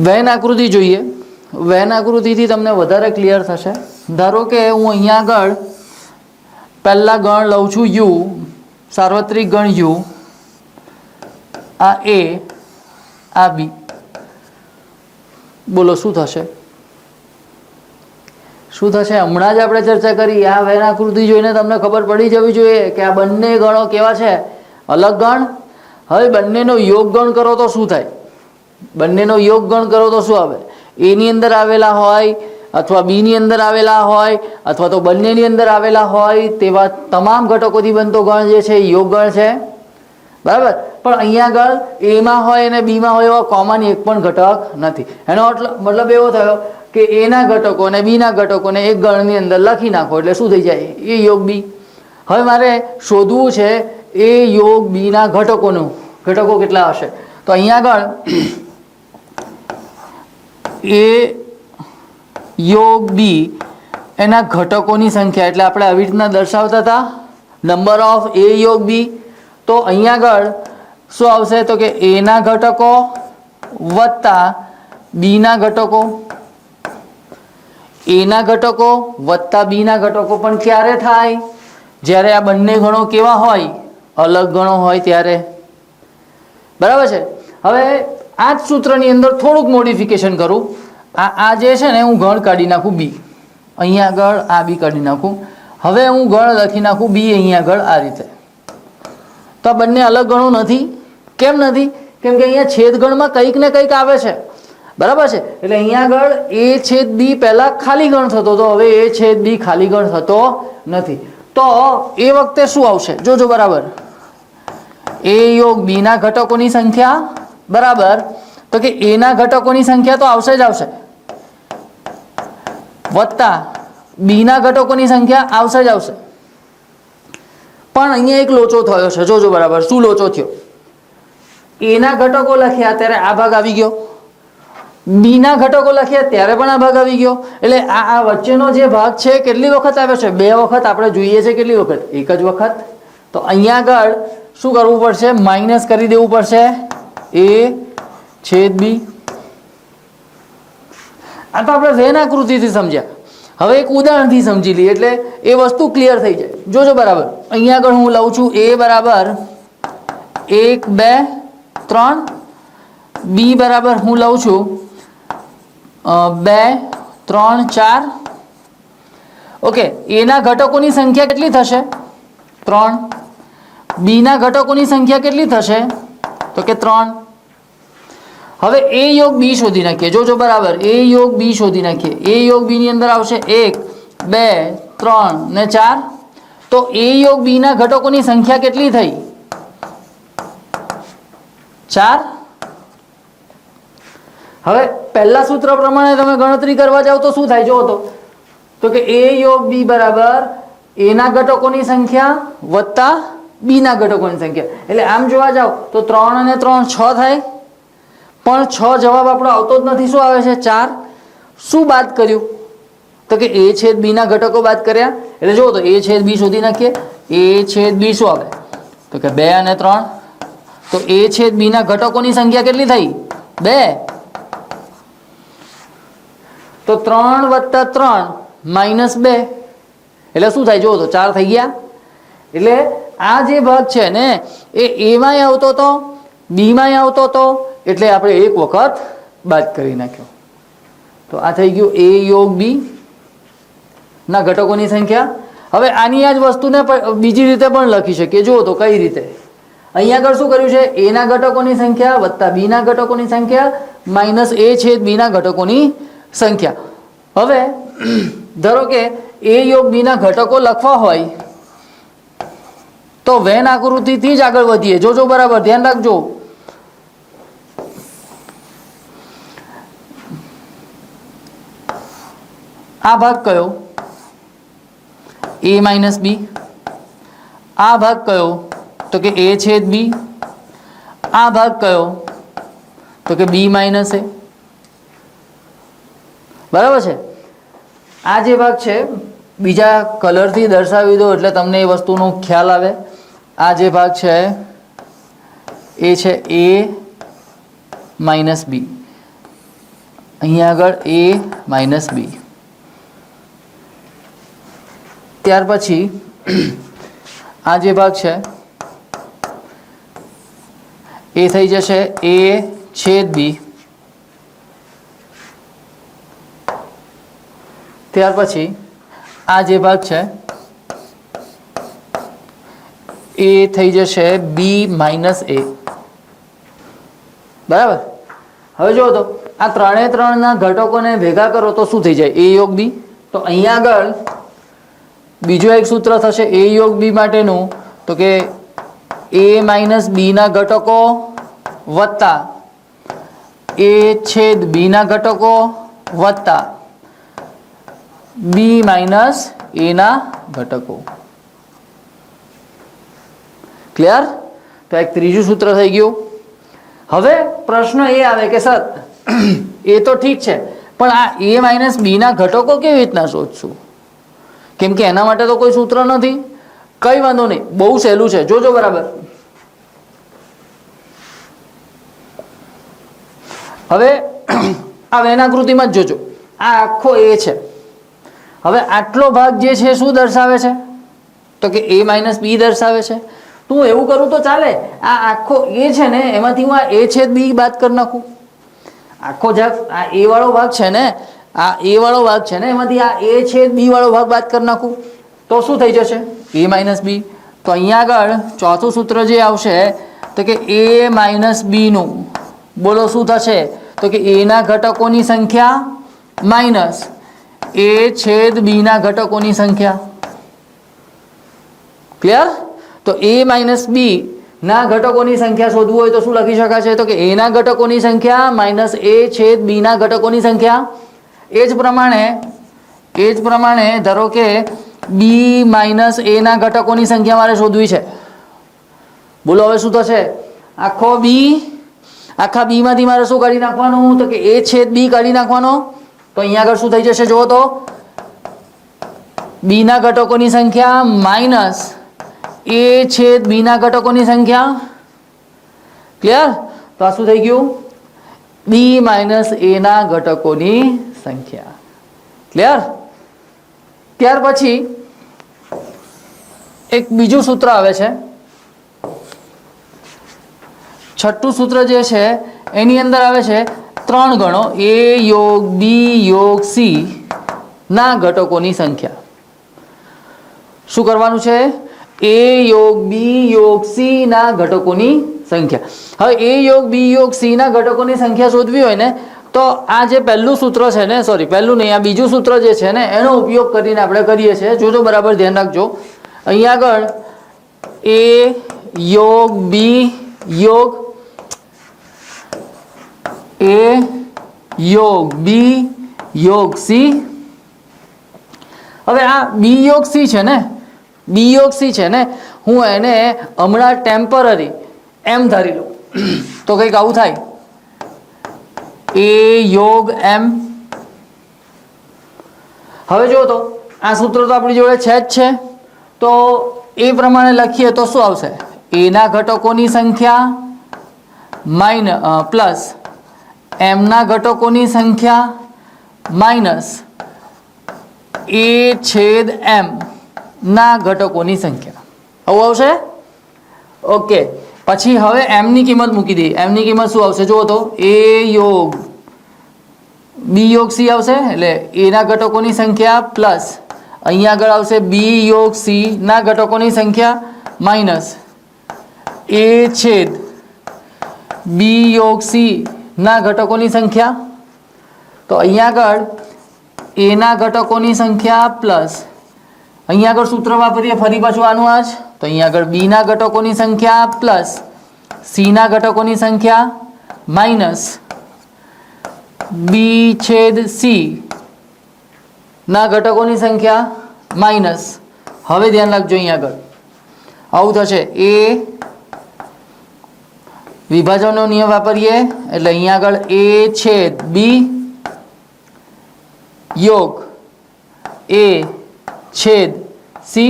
A: વેન આકૃતિ જોઈએ. વેન આકૃતિથી તમને વધારે ક્લિયર થશે. ધારો કે હું અહીંયા આગળ પહેલા ગણ લઉં છું u, સાર્વત્રિક ગણ u, આ a, આ b. બોલો શું થશે? હમણાં જ આપણે ચર્ચા કરી, આ વેન આકૃતિ જોઈને તમને ખબર પડી જવી જોઈએ કે આ બંને ગણો કેવા છે, અલગ ગણ. હવે બંનેનો યોગ ગણ કરો તો શું થાય? બંનેનો યોગ ગણ કરો તો શું આવે? A ની અંદર આવેલા હોય અથવા B ની અંદર આવેલા હોય અથવા તો બંનેની અંદર આવેલા હોય તેવા તમામ ઘટકોથી બનતો ગણ જે છે યોગ ગણ છે, બરાબર. પણ અહીંયા આગળ A માં હોય અને B માં હોય એવા કોમન એક પણ ઘટક નથી. એનો મતલબ એવો થયો કે A ના ઘટકો અને B ના ઘટકોને એક ગણની અંદર લખી નાખો એટલે શું થઈ જાય? A યોગ B. હવે મારે શોધવું છે A યોગ B ના ઘટકો કેટલા હશે? તો અહીંયા આગળ A યોગ B એના ઘટકોની સંખ્યા, એટલે આપણે આવી રીતના દર્શાવતા હતા નંબર ઓફ A યોગ B. તો અહીંયા આગળ શું આવશે? તો કે A ના ઘટકો વત્તા B ના ઘટકો, A ના ઘટકો વત્તા B ના ઘટકો. પણ ક્યારે થાય? જ્યારે આ બંને ગણો કેવા હોય? અલગ ગણો હોય ત્યારે, બરાબર છે. હવે આ જ સૂત્રની અંદર થોડુંક મોડિફિકેશન કરું. આ જે છે ને હું ગણ કાઢી નાખું B, અહીંયા આગળ આ B કાઢી નાખું. હવે હું ગણ લખી નાખું B અહીંયા આગળ આ રીતે. તો આ બંને અલગ ગણો નથી. કેમ નથી? કેમ કે અહીંયા છેદ ગણમાં કંઈક ને કંઈક આવે છે, બરાબર છે. એટલે અહીંયા આગળ A છેદ B પહેલાં ખાલી ગણ થતો હતો, હવે A છેદ B ખાલી ગણ થતો નથી. તો એ વખતે શું આવશે? જોજો બરાબર. A યોગ B ના ઘટકોની સંખ્યા બરાબર, તો કે A ના ઘટકોની સંખ્યા તો આવશે જ આવશે, વત્તા B ના ઘટકોની સંખ્યા આવશે જ આવશે. પણ અહીંયા એક લોચો થયો છે, જોજો બરાબર. શું લોચો થયો? A ના ઘટકો લખ્યા ત્યારે આ ભાગ આવી ગયો, B ના ઘટકો લખ્યા ત્યારે પણ આ ભાગ આવી ગયો. એટલે આ વચ્ચેનો જે ભાગ છે કેટલી વખત આવ્યો છે? 2 વખત. આપણે જોઈએ છે કેટલી વખત? એક જ વખત. તો અહીંયા આગળ શું કરવું પડશે? માઇનસ કરી દેવું પડશે A છેદ B. આ તો આપણે વેન આકૃતિથી સમજ્યા. હવે એક ઉદાહરણથી સમજી લઈએ એટલે એ વસ્તુ ક્લિયર થઈ જાય. જોજો બરાબર. અહીંયા આગળ હું લઉં છું A બરાબર 1 2 3, B બરાબર હું લઉં છું 2 3 4. ઓકે. A ના ઘટકોની સંખ્યા કેટલી થશે? 3. B ના ઘટકોની સંખ્યા કેટલી થશે? તો કે 3. હવે A યોગ B શોધી નાખીએ. જોજો બરાબર. A યોગ B શોધી નાખીએ. A યોગ B ની અંદર આવશે 1 2 3 ને 4. તો A યોગ B ના ઘટકોની સંખ્યા કેટલી થઈ? 4. હવે પહેલા સૂત્ર પ્રમાણે તમે ગણતરી કરવા જાવ તો શું થાય જો તો કે a યોગ b બરાબર a ના ઘટકોની સંખ્યા વત્તા b ના ઘટકોની સંખ્યા. એટલે આમ જોવા જાવ તો 3 અને 3 6 થાય, પણ 6 જવાબ આપણો આવતો જ નથી. શું આવે છે? 4. શું બાદ કર્યું? તો કે a છેદ b ના ઘટકો બાદ કર્યા. એટલે જુઓ તો a છેદ b શોધી નાખીએ. a છેદ b શું આવે? તો કે 2 અને 3. તો a છેદ b ના ઘટકોની સંખ્યા કેટલી થઈ? 2. તો 3 વત્તા 3 માઇનસ 2 એટલે શું થાય? જુઓ તો 4 થઈ ગયા. એટલે આ જે ભાગ છે ને એ a માંય આવતો હતો, b માંય આવતો હતો, એટલે આપણે એક વખત બાદ કરી નાખ્યો. તો આ થઈ ગયું a યોગ b ના ઘટકોની સંખ્યા. હવે આની આ જ વસ્તુને બીજી રીતે પણ લખી શકીએ. જુઓ તો કઈ રીતે? અહીંયા આગળ શું કર્યું છે? a ના ઘટકોની સંખ્યા વત્તા b ના ઘટકોની સંખ્યા માઇનસ a છેદ b ના ઘટકોની સંખ્યા. હવે ધારો કે a યોગ b ના ઘટકો લખવા હોય તો વેન આકૃતિથી જ આગળ વધીએ. જોજો બરાબર ધ્યાન રાખજો. આ ભાગ કયો? a minus b. આ ભાગ કયો? તો કે a છેદ b. આ ભાગ કયો? તો કે b માઇનસ a. બરાબર છે? આ જે ભાગ છે બીજા કલરથી દર્શાવી દો એટલે તમને એ વસ્તુનો ખ્યાલ આવે. આ જે ભાગ છે એ છે a માઇનસ b. અહીંયા આગળ a માઇનસ b. ત્યાર પછી આ જે ભાગ છે એ થઈ જશે a છેદ b. ત્યાર પછી આ જે ભાગ છે એ થઈ જશે b માઇનસ a. બરાબર? હવે જુઓ તો આ 3 એ 3 ના ઘટકોને ભેગા કરો તો શું થઈ જાય? a યોગ b. તો અહીંયા આગળ બીજું એક સૂત્ર થશે a યોગ b માટેનું, તો કે a માઇનસ b ના ઘટકો વત્તા a છેદ b ના ઘટકો વત્તા b માઇનસ a ના ઘટકો. ક્લિયર? તો એક ત્રીજું સૂત્ર થઈ ગયું. હવે પ્રશ્ન એ આવે કે સર એ તો ઠીક છે, પણ આ a માઇનસ b ના ઘટકો કેવી રીતના શોધશું? કેમ કે એના માટે તો કોઈ સૂત્ર નથી. કઈ વાંધો નહીં, બહુ સહેલું છે. જોજો બરાબર. હવે આ વેનાકૃતિમાં જ જોજો. આ આખો a છે. હવે આટલો ભાગ જે છે શું દર્શાવે છે? તો કે a માઇનસ b દર્શાવે છે. તું એવું કરું તો ચાલે. આ આખો a છે ને એમાંથી હું આ a છેદ b બાદ કરી નાખું. આખો ભાગ આ a વાળો ભાગ છે ને, આ a વાળો ભાગ છે ને એમાંથી આ a છેદ b વાળો ભાગ બાદ કરી નાખું તો શું થઈ જશે? a minus b. તો અહીંયા આગળ ચોથું સૂત્ર જે આવશે તો કે a માઇનસ b નું બોલો શું થશે? તો કે a ના ઘટકોની સંખ્યા માઇનસ a છેદ b ના ઘટકોની સંખ્યા. ક્લિયર? તો a માઇનસ b ના ઘટકોની સંખ્યા શોધવું હોય તો શું લખી શકાશે? તો કે a ના ઘટકોની સંખ્યા માઇનસ a છેદ b ના ઘટકોની સંખ્યા. એ જ પ્રમાણે ધારો કે b માઇનસ a ના ઘટકોની સંખ્યા મારે શોધવી છે. બોલો હવે શું થશે? આખા b માંથી મારે શું કાઢી નાખવાનું? તો કે a છેદ b કાઢી નાખવાનો. તો અહીંયા આગળ શું થઈ જશે? જુઓ તો b ના ઘટકોની સંખ્યા માઇનસ a છેદ b ના ઘટકોની સંખ્યા. ક્લિયર? તો આ શું થઈ ગયું? b માઇનસ a ના ઘટકોની સંખ્યા. ક્લિયર? ત્યાર પછી એક બીજું સૂત્ર આવે છે. છઠ્ઠું સૂત્ર જે છે એની અંદર આવે છે 3 ગણો a યોગ b યોગ c ના ઘટકોની સંખ્યા. શું કરવાનું છે? a યોગ b યોગ c ના ઘટકોની સંખ્યા. હવે a યોગ b યોગ c ના ઘટકોની સંખ્યા શોધવી હોય ને તો આ જે પહેલું સૂત્ર છે ને, સોરી પહેલું નહીં, આ બીજું સૂત્ર જે છે ને એનો ઉપયોગ કરીને આપણે કરીએ છીએ. જોજો બરાબર ધ્યાન રાખજો. અહીંયા આગળ a યોગ b યોગ A યોગ B યોગ C। હવે આ B યોગ C છે ને, B યોગ C છે ને, હું એને હમણાં ટેમ્પરરી M ધારી લઉં તો કંઈક આવું થાય, A યોગ M। હવે જો તો આ સૂત્ર તો આપણી જોડે છે જ છે, તો એ પ્રમાણે લખીએ તો શું આવશે, A ના ઘટકોની સંખ્યા પ્લસ M ના ઘટકોની સંખ્યા માઇનસ A છેદ M ના ઘટકોની સંખ્યા, આવું આવશે। ઓકે, પછી હવે M ની કિંમત મૂકી દઈએ। M ની કિંમત શું આવશે જુઓ તો, A યોગ B યોગ C આવશે, એટલે A ના ઘટકોની સંખ્યા પ્લસ અહીંયા આગળ આવશે B યોગ C ના ઘટકોની સંખ્યા માઇનસ A છેદ B યોગ C ના ઘટકોની સંખ્યા। તો અહીંયા આગળ A ના ઘટકોની સંખ્યા પ્લસ અહીંયા આગળ સૂત્ર વાપરીએ ફરી પાછું આનું આ જ, તો અહીંયા આગળ B ના ઘટકોની સંખ્યા પ્લસ C ના ઘટકોની સંખ્યા માઇનસ B છેદ C ના ઘટકોની સંખ્યા માઇનસ, હવે ધ્યાન રાખજો અહીંયા આગળ આવું થશે, A વિભાજનનો નિયમ વાપરીએ એટલે અહીંયા આગળ A છેદ B યોગ A છેદ C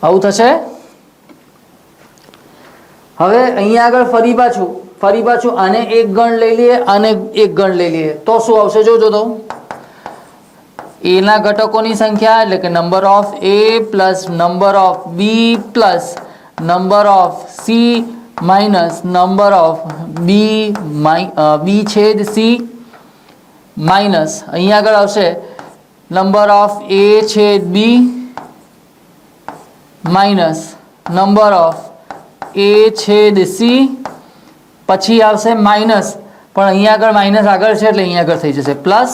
A: આવું થશે। હવે અહીંયા આગળ ફરી પાછું આને એક ગણ લઈ લઈએ, આને એક ગણ લઈ લઈએ તો શું આવશે જોજો તો, A ના ઘટકોની સંખ્યા એટલે કે number of A plus number of B plus number of C minus number of B છેદ C માઇનસ અહીંયા આગળ આવશે નંબર ઓફ A છેદ B minus number of A છેદ C, પછી આવશે માઇનસ, પણ અહીંયા આગળ માઇનસ આગળ છે એટલે અહીંયા આગળ થઈ જશે પ્લસ,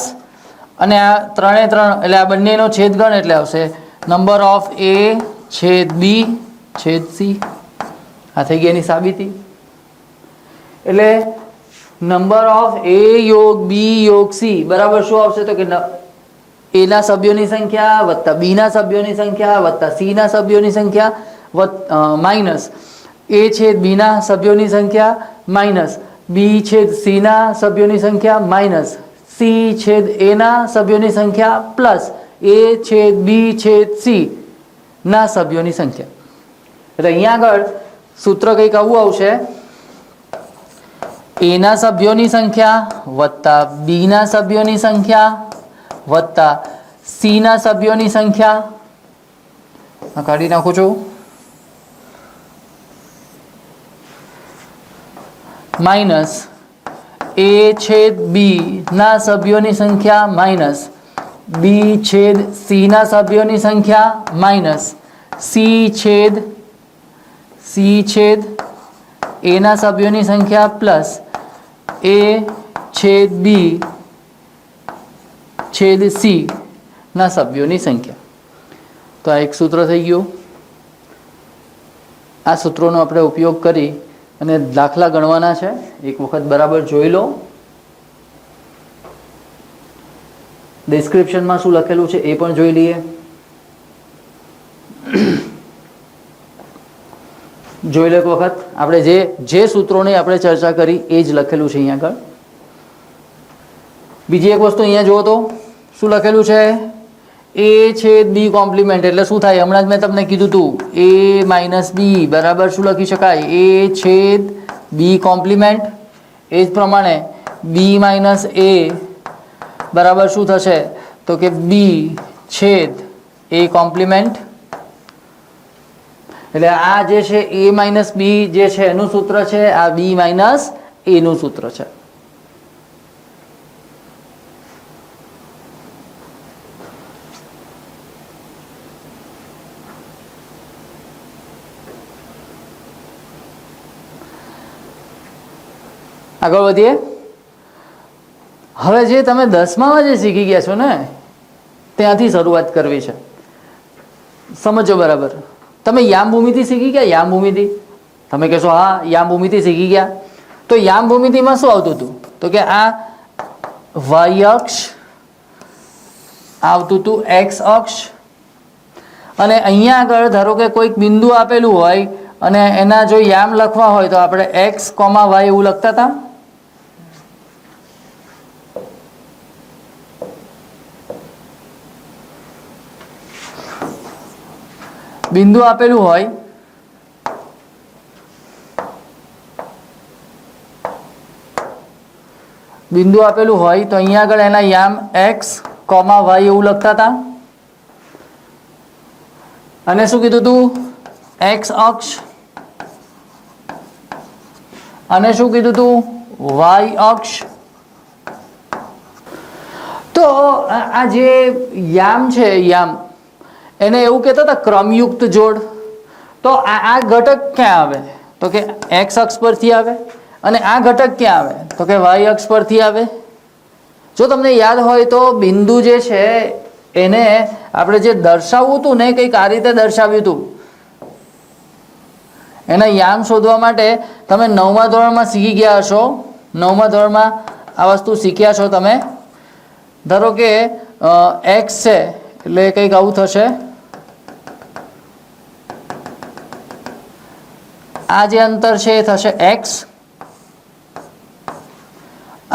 A: અને આ ત્રણે ત્રણ એટલે આ બંનેનો છેદગણ એટલે આવશે નંબર ઓફ A છેદ B છેદ C। આ થઈ ગઈ એની સાબિતી। એટલે નંબર ઓફ A યોગ B યોગ C બરાબર શું આવશે તો કે A ના સભ્યોની સંખ્યા વત્તા B ના સભ્યોની સંખ્યા વત્તા C ના સભ્યોની સંખ્યા માઇનસ A છેદ B ના સભ્યોની સંખ્યા માઇનસ B છેદ C ના સભ્યોની સંખ્યા માઇનસ C છેદ A ના સભ્યોની સંખ્યા પ્લસ A છેદ B છેદ C ના સભ્યોની સંખ્યા। એટલે અહીંયા આગળ સૂત્ર કંઈક આવું આવશે, A ના સભ્યોની સંખ્યા વત્તા B ના સભ્યોની સંખ્યા વત્તા C ના સભ્યોની સંખ્યા, કાઢી નાખું છું, માઇનસ A છેદ B ના સભ્યોની સંખ્યા માઇનસ B છેદ C ના સભ્યોની સંખ્યા માઇનસ C છેદ A ના સભ્યોની સંખ્યા પ્લસ A છેદ B છેદ C ના સભ્યોની સંખ્યા। તો આ એક સૂત્ર થઈ ગયું। આ સૂત્રોનો આપણે ઉપયોગ કરી અને દાખલા ગણવાના છે, એક વખત બરાબર જોઈ લો। ડિસ્ક્રિપ્શનમાં શું લખેલું છે એ પણ જોઈ લઈએ। જોઈ લો એક વખત, આપણે જે સૂત્રોની આપણે ચર્ચા કરી એ જ લખેલું છે અહીંયા આગળ। બીજી એક વસ્તુ અહીંયા જુઓ તો શું લખેલું છે, A છેદ B કોમ્પ્લિમેન્ટ એટલે શું થાય, હમણાં જ મેં તમને કીધું હતું A માઇનસ B બરાબર શું લખી શકાય, A છેદ B કોમ્પ્લિમેન્ટ। એ જ પ્રમાણે B માઇનસ A બરાબર શું થશે તો કે B છેદ A કોમ્પ્લિમેન્ટ। એટલે આ જે છે A માઇનસ B જે છે એનું સૂત્ર છે, આ B માઇનસ A નું સૂત્ર છે। આગળ વધીએ। હવે જે તમે 10મામાં જે શીખી ગયા છો ને ત્યાંથી શરૂઆત કરવી છે, સમજો બરાબર। તમે યામ ભૂમિતિ શીખી ગયા, યામ ભૂમિતિ તમે કહેશો હા યામ ભૂમિતિ શીખી ગયા, તો યામ ભૂમિતિમાં શું આવતું હતું? તો કે આ વાય અક્ષ આવતું હતું એક્સ અક્ષ, અને અહીંયા આગળ ધારો કે કોઈક બિંદુ આપેલું હોય અને એના જો યામ લખવા હોય તો આપણે એક્સ કોમા વાય એવું લખતા હતા. બિંદુ આપેલું હોય તો અહીંયા આગળ એના યામ એક્સ કોમા વાય એવું લખતા હતા. અને શું કીધું તું? એક્સ અક્ષ, અને શું કીધું તું? વાય અક્ષ. તો આ જે યામ છે, યામ એને એવું કહેતા હતા ક્રમયુક્ત જોડ. તો આ ઘટક ક્યાં આવે? તો કે એક્સ અક્ષ પરથી આવે. અને આ ઘટક ક્યાં આવે? તો કે વાય અક્ષ પરથી આવે. જો તમને યાદ હોય તો બિંદુ જે છે એને આપણે જે દર્શાવવું હતું ને કંઈક આ રીતે દર્શાવ્યું હતું. એના યામ શોધવા માટે તમે 9મા ધોરણમાં શીખી ગયા હશો. 9મા ધોરણમાં આ વસ્તુ શીખ્યા છો તમે. ધારો કે એક્સ છે એટલે કંઈક આવું થશે. આ જે અંતર છે એ થશે એક્સ,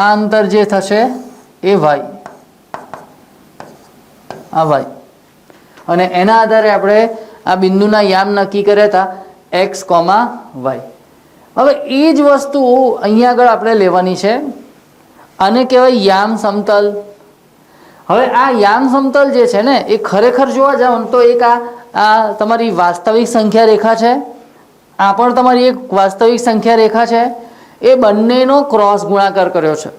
A: આ અંતર જે થશે એ વાય, આ વાય. અને એના આધારે આપણે આ બિંદુના યામ નક્કી કર્યા હતા એક્સ કોમા વાય. હવે એ જ વસ્તુ અહીંયા આગળ આપણે લેવાની છે. આને કહેવાય યામ સમતલ. હવે આ યામ સમતલ જે છે ને એ ખરેખર જોવા જાવ તો એક આ તમારી વાસ્તવિક સંખ્યા રેખા છે, આ પણ તમારી એક વાસ્તવિક સંખ્યા રેખા છે. એ બંનેનો ક્રોસ ગુણાકાર કર્યો છે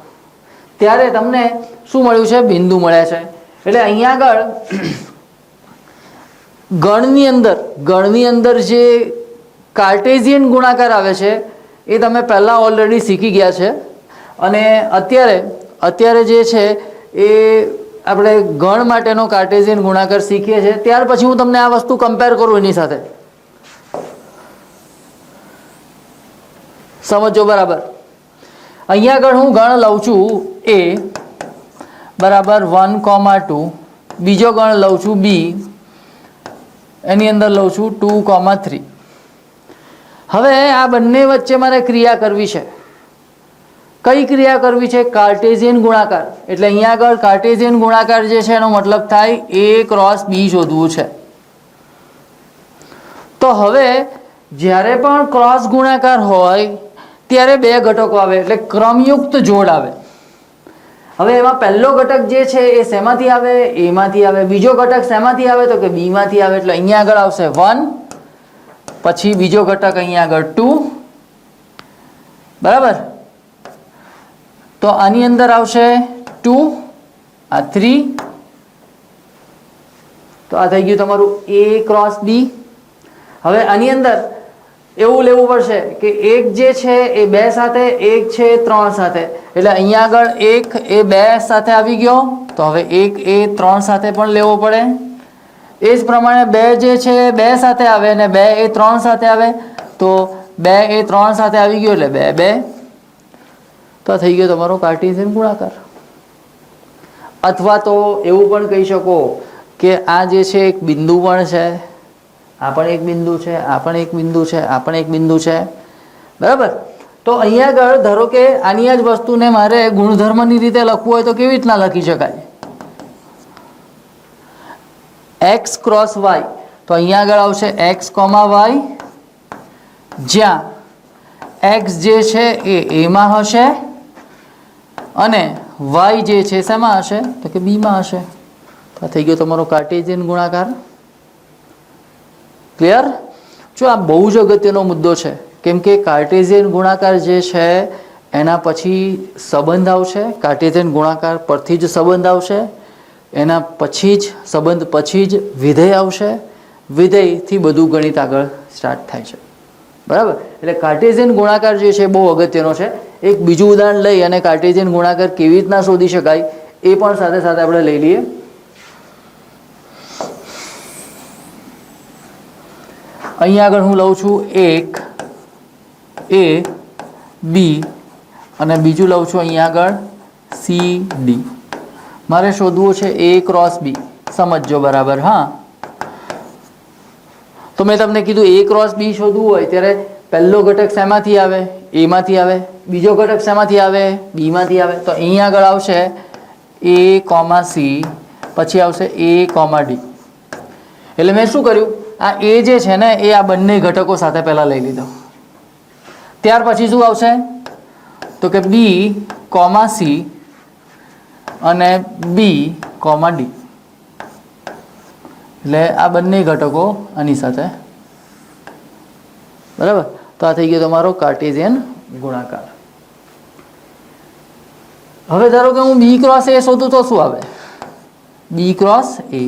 A: ત્યારે તમને શું મળ્યું છે? બિંદુ મળ્યા છે. એટલે અહીંયા આગળ ગણની અંદર જે કાર્ટેશિયન ગુણાકાર આવે છે એ તમે પહેલાં ઓલરેડી શીખી ગયા છે. અને અત્યારે જે છે એ આપણે ગણ માટેનો કાર્ટેશિયન ગુણાકાર શીખીએ છીએ. ત્યાર પછી હું તમને આ વસ્તુ કમ્પેર કરું એની સાથે, સમજો બરાબર. અહીંયા આગળ હું ગણ લઉં છું એ બરાબર 1,2, બીજો ગણ લઉં છું બી, એની અંદર લઉં છું 2,3. હવે આ બંને વચ્ચે મારે ક્રિયા કરવી છે. કઈ ક્રિયા કરવી છે? કાર્ટેશિયન ગુણાકાર. એટલે અહીંયા આગળ કાર્ટેશિયન ગુણાકાર જે છે એનો મતલબ થાય એ ક્રોસ બી શોધવું છે. તો હવે જ્યારે પણ ક્રોસ ગુણાકાર હોય ત્યારે બે ઘટકો આવે એટલે ક્રમયુક્ત જોડ આવે. હવે એમાં પહેલો ઘટક જે છે એ શેમાંથી આવે? એમાંથી આવે. બીજો ઘટક શેમાંથી આવે? તો કે બીમાંથી આવે. એટલે અહીંયા આગળ આવશે 1, પછી બીજો ઘટક અહીંયા આગળ 2, બરાબર. તો આની અંદર આવશે 2, આ 3. તો આ થઈ ગયું તમારું A ક્રોસ B. હવે આની અંદર એવું લેવું પડશે કે એક જે છે એ 2 સાથે, એક છે 3 સાથે. એટલે અહીંયા આગળ 1 એ 2 સાથે આવી ગયો, તો હવે 1 એ 3 સાથે પણ લેવો પડે. એ જ પ્રમાણે 2 જે છે 2 સાથે આવે અને 2 એ 3 સાથે આવે, તો 2 એ 3 સાથે આવી ગયો એટલે 2 2. તો થઈ ગયો તમારો કાર્ટેશિયન ગુણાકાર. અથવા તો એવું પણ કહી શકો કે આ જે છે એક બિંદુ પણ છે, આ પણ એક બિંદુ છે, આ પણ એક બિંદુ છે, આ પણ એક બિંદુ છે, બરાબર. તો અહીંયા આગળ ધારો કે આની જ વસ્તુને મારે ગુણધર્મની રીતે લખવું હોય તો કેવી રીતના લખી શકાય? X cross Y. તો અહીંયા આગળ આવશે એક્સ કોમા વાય, જ્યાં એક્સ જે છે એ એમાં હશે અને વાય જે છે શેમાં હશે? તો કે બીમાં હશે. તો થઈ ગયો તમારો કાર્ટેશિયન ગુણાકાર. ક્લિયર? જો આ બહુ જ અગત્યનો મુદ્દો છે, કેમ કે કાર્ટેશિયન ગુણાકાર જે છે એના પછી સંબંધ આવશે. કાર્ટેશિયન ગુણાકાર પરથી જ સંબંધ આવશે, એના પછી જ સંબંધ પછી જ વિધેય આવશે, વિધેયથી બધું ગણિત આગળ સ્ટાર્ટ થાય છે, બરાબર. એટલે કાર્ટેશિયન ગુણાકાર જે છે બહુ અગત્યનો છે. એક બીજું ઉદાહરણ લઈ અને કાર્ટેશિયન ગુણાકાર કેવી રીતના શોધી શકાય એ પણ સાથે સાથે આપણે લઈ લઈએ. અહીંયા આગળ હું લઉં છું 1 એ બી અને બીજું લઉં છું અહીંયા આગળ સી ડી. મારે શોધવું છે એ ક્રોસ બી. સમજજો બરાબર. હા, તો મેં તમને કીધું એ ક્રોસ બી શોધવું હોય ત્યારે પહેલો ઘટક શેમાંથી આવે? એમાંથી આવે. બીજો ઘટક શેમાંથી આવે? બીમાંથી આવે. તો અહીંયા આગળ આવશે એ કોમા સી, પછી આવશે એ કોમા ડી. એટલે મેં શું કર્યું, આ એ જે છે ને એ આ બંને ઘટકો સાથે પહેલાં લઈ લીધો. ત્યાર પછી શું આવશે તો કે બી કોમા સી અને બી કોમા ડી. એટલે આ બંને ઘટકો આની સાથે, બરાબર. તો આ થઈ ગયો તમારો કાર્ટેશિયન ગુણાકાર. હવે ધારો કે હું બી ક્રોસ એ શોધું તો શું આવે? બી ક્રોસ એ.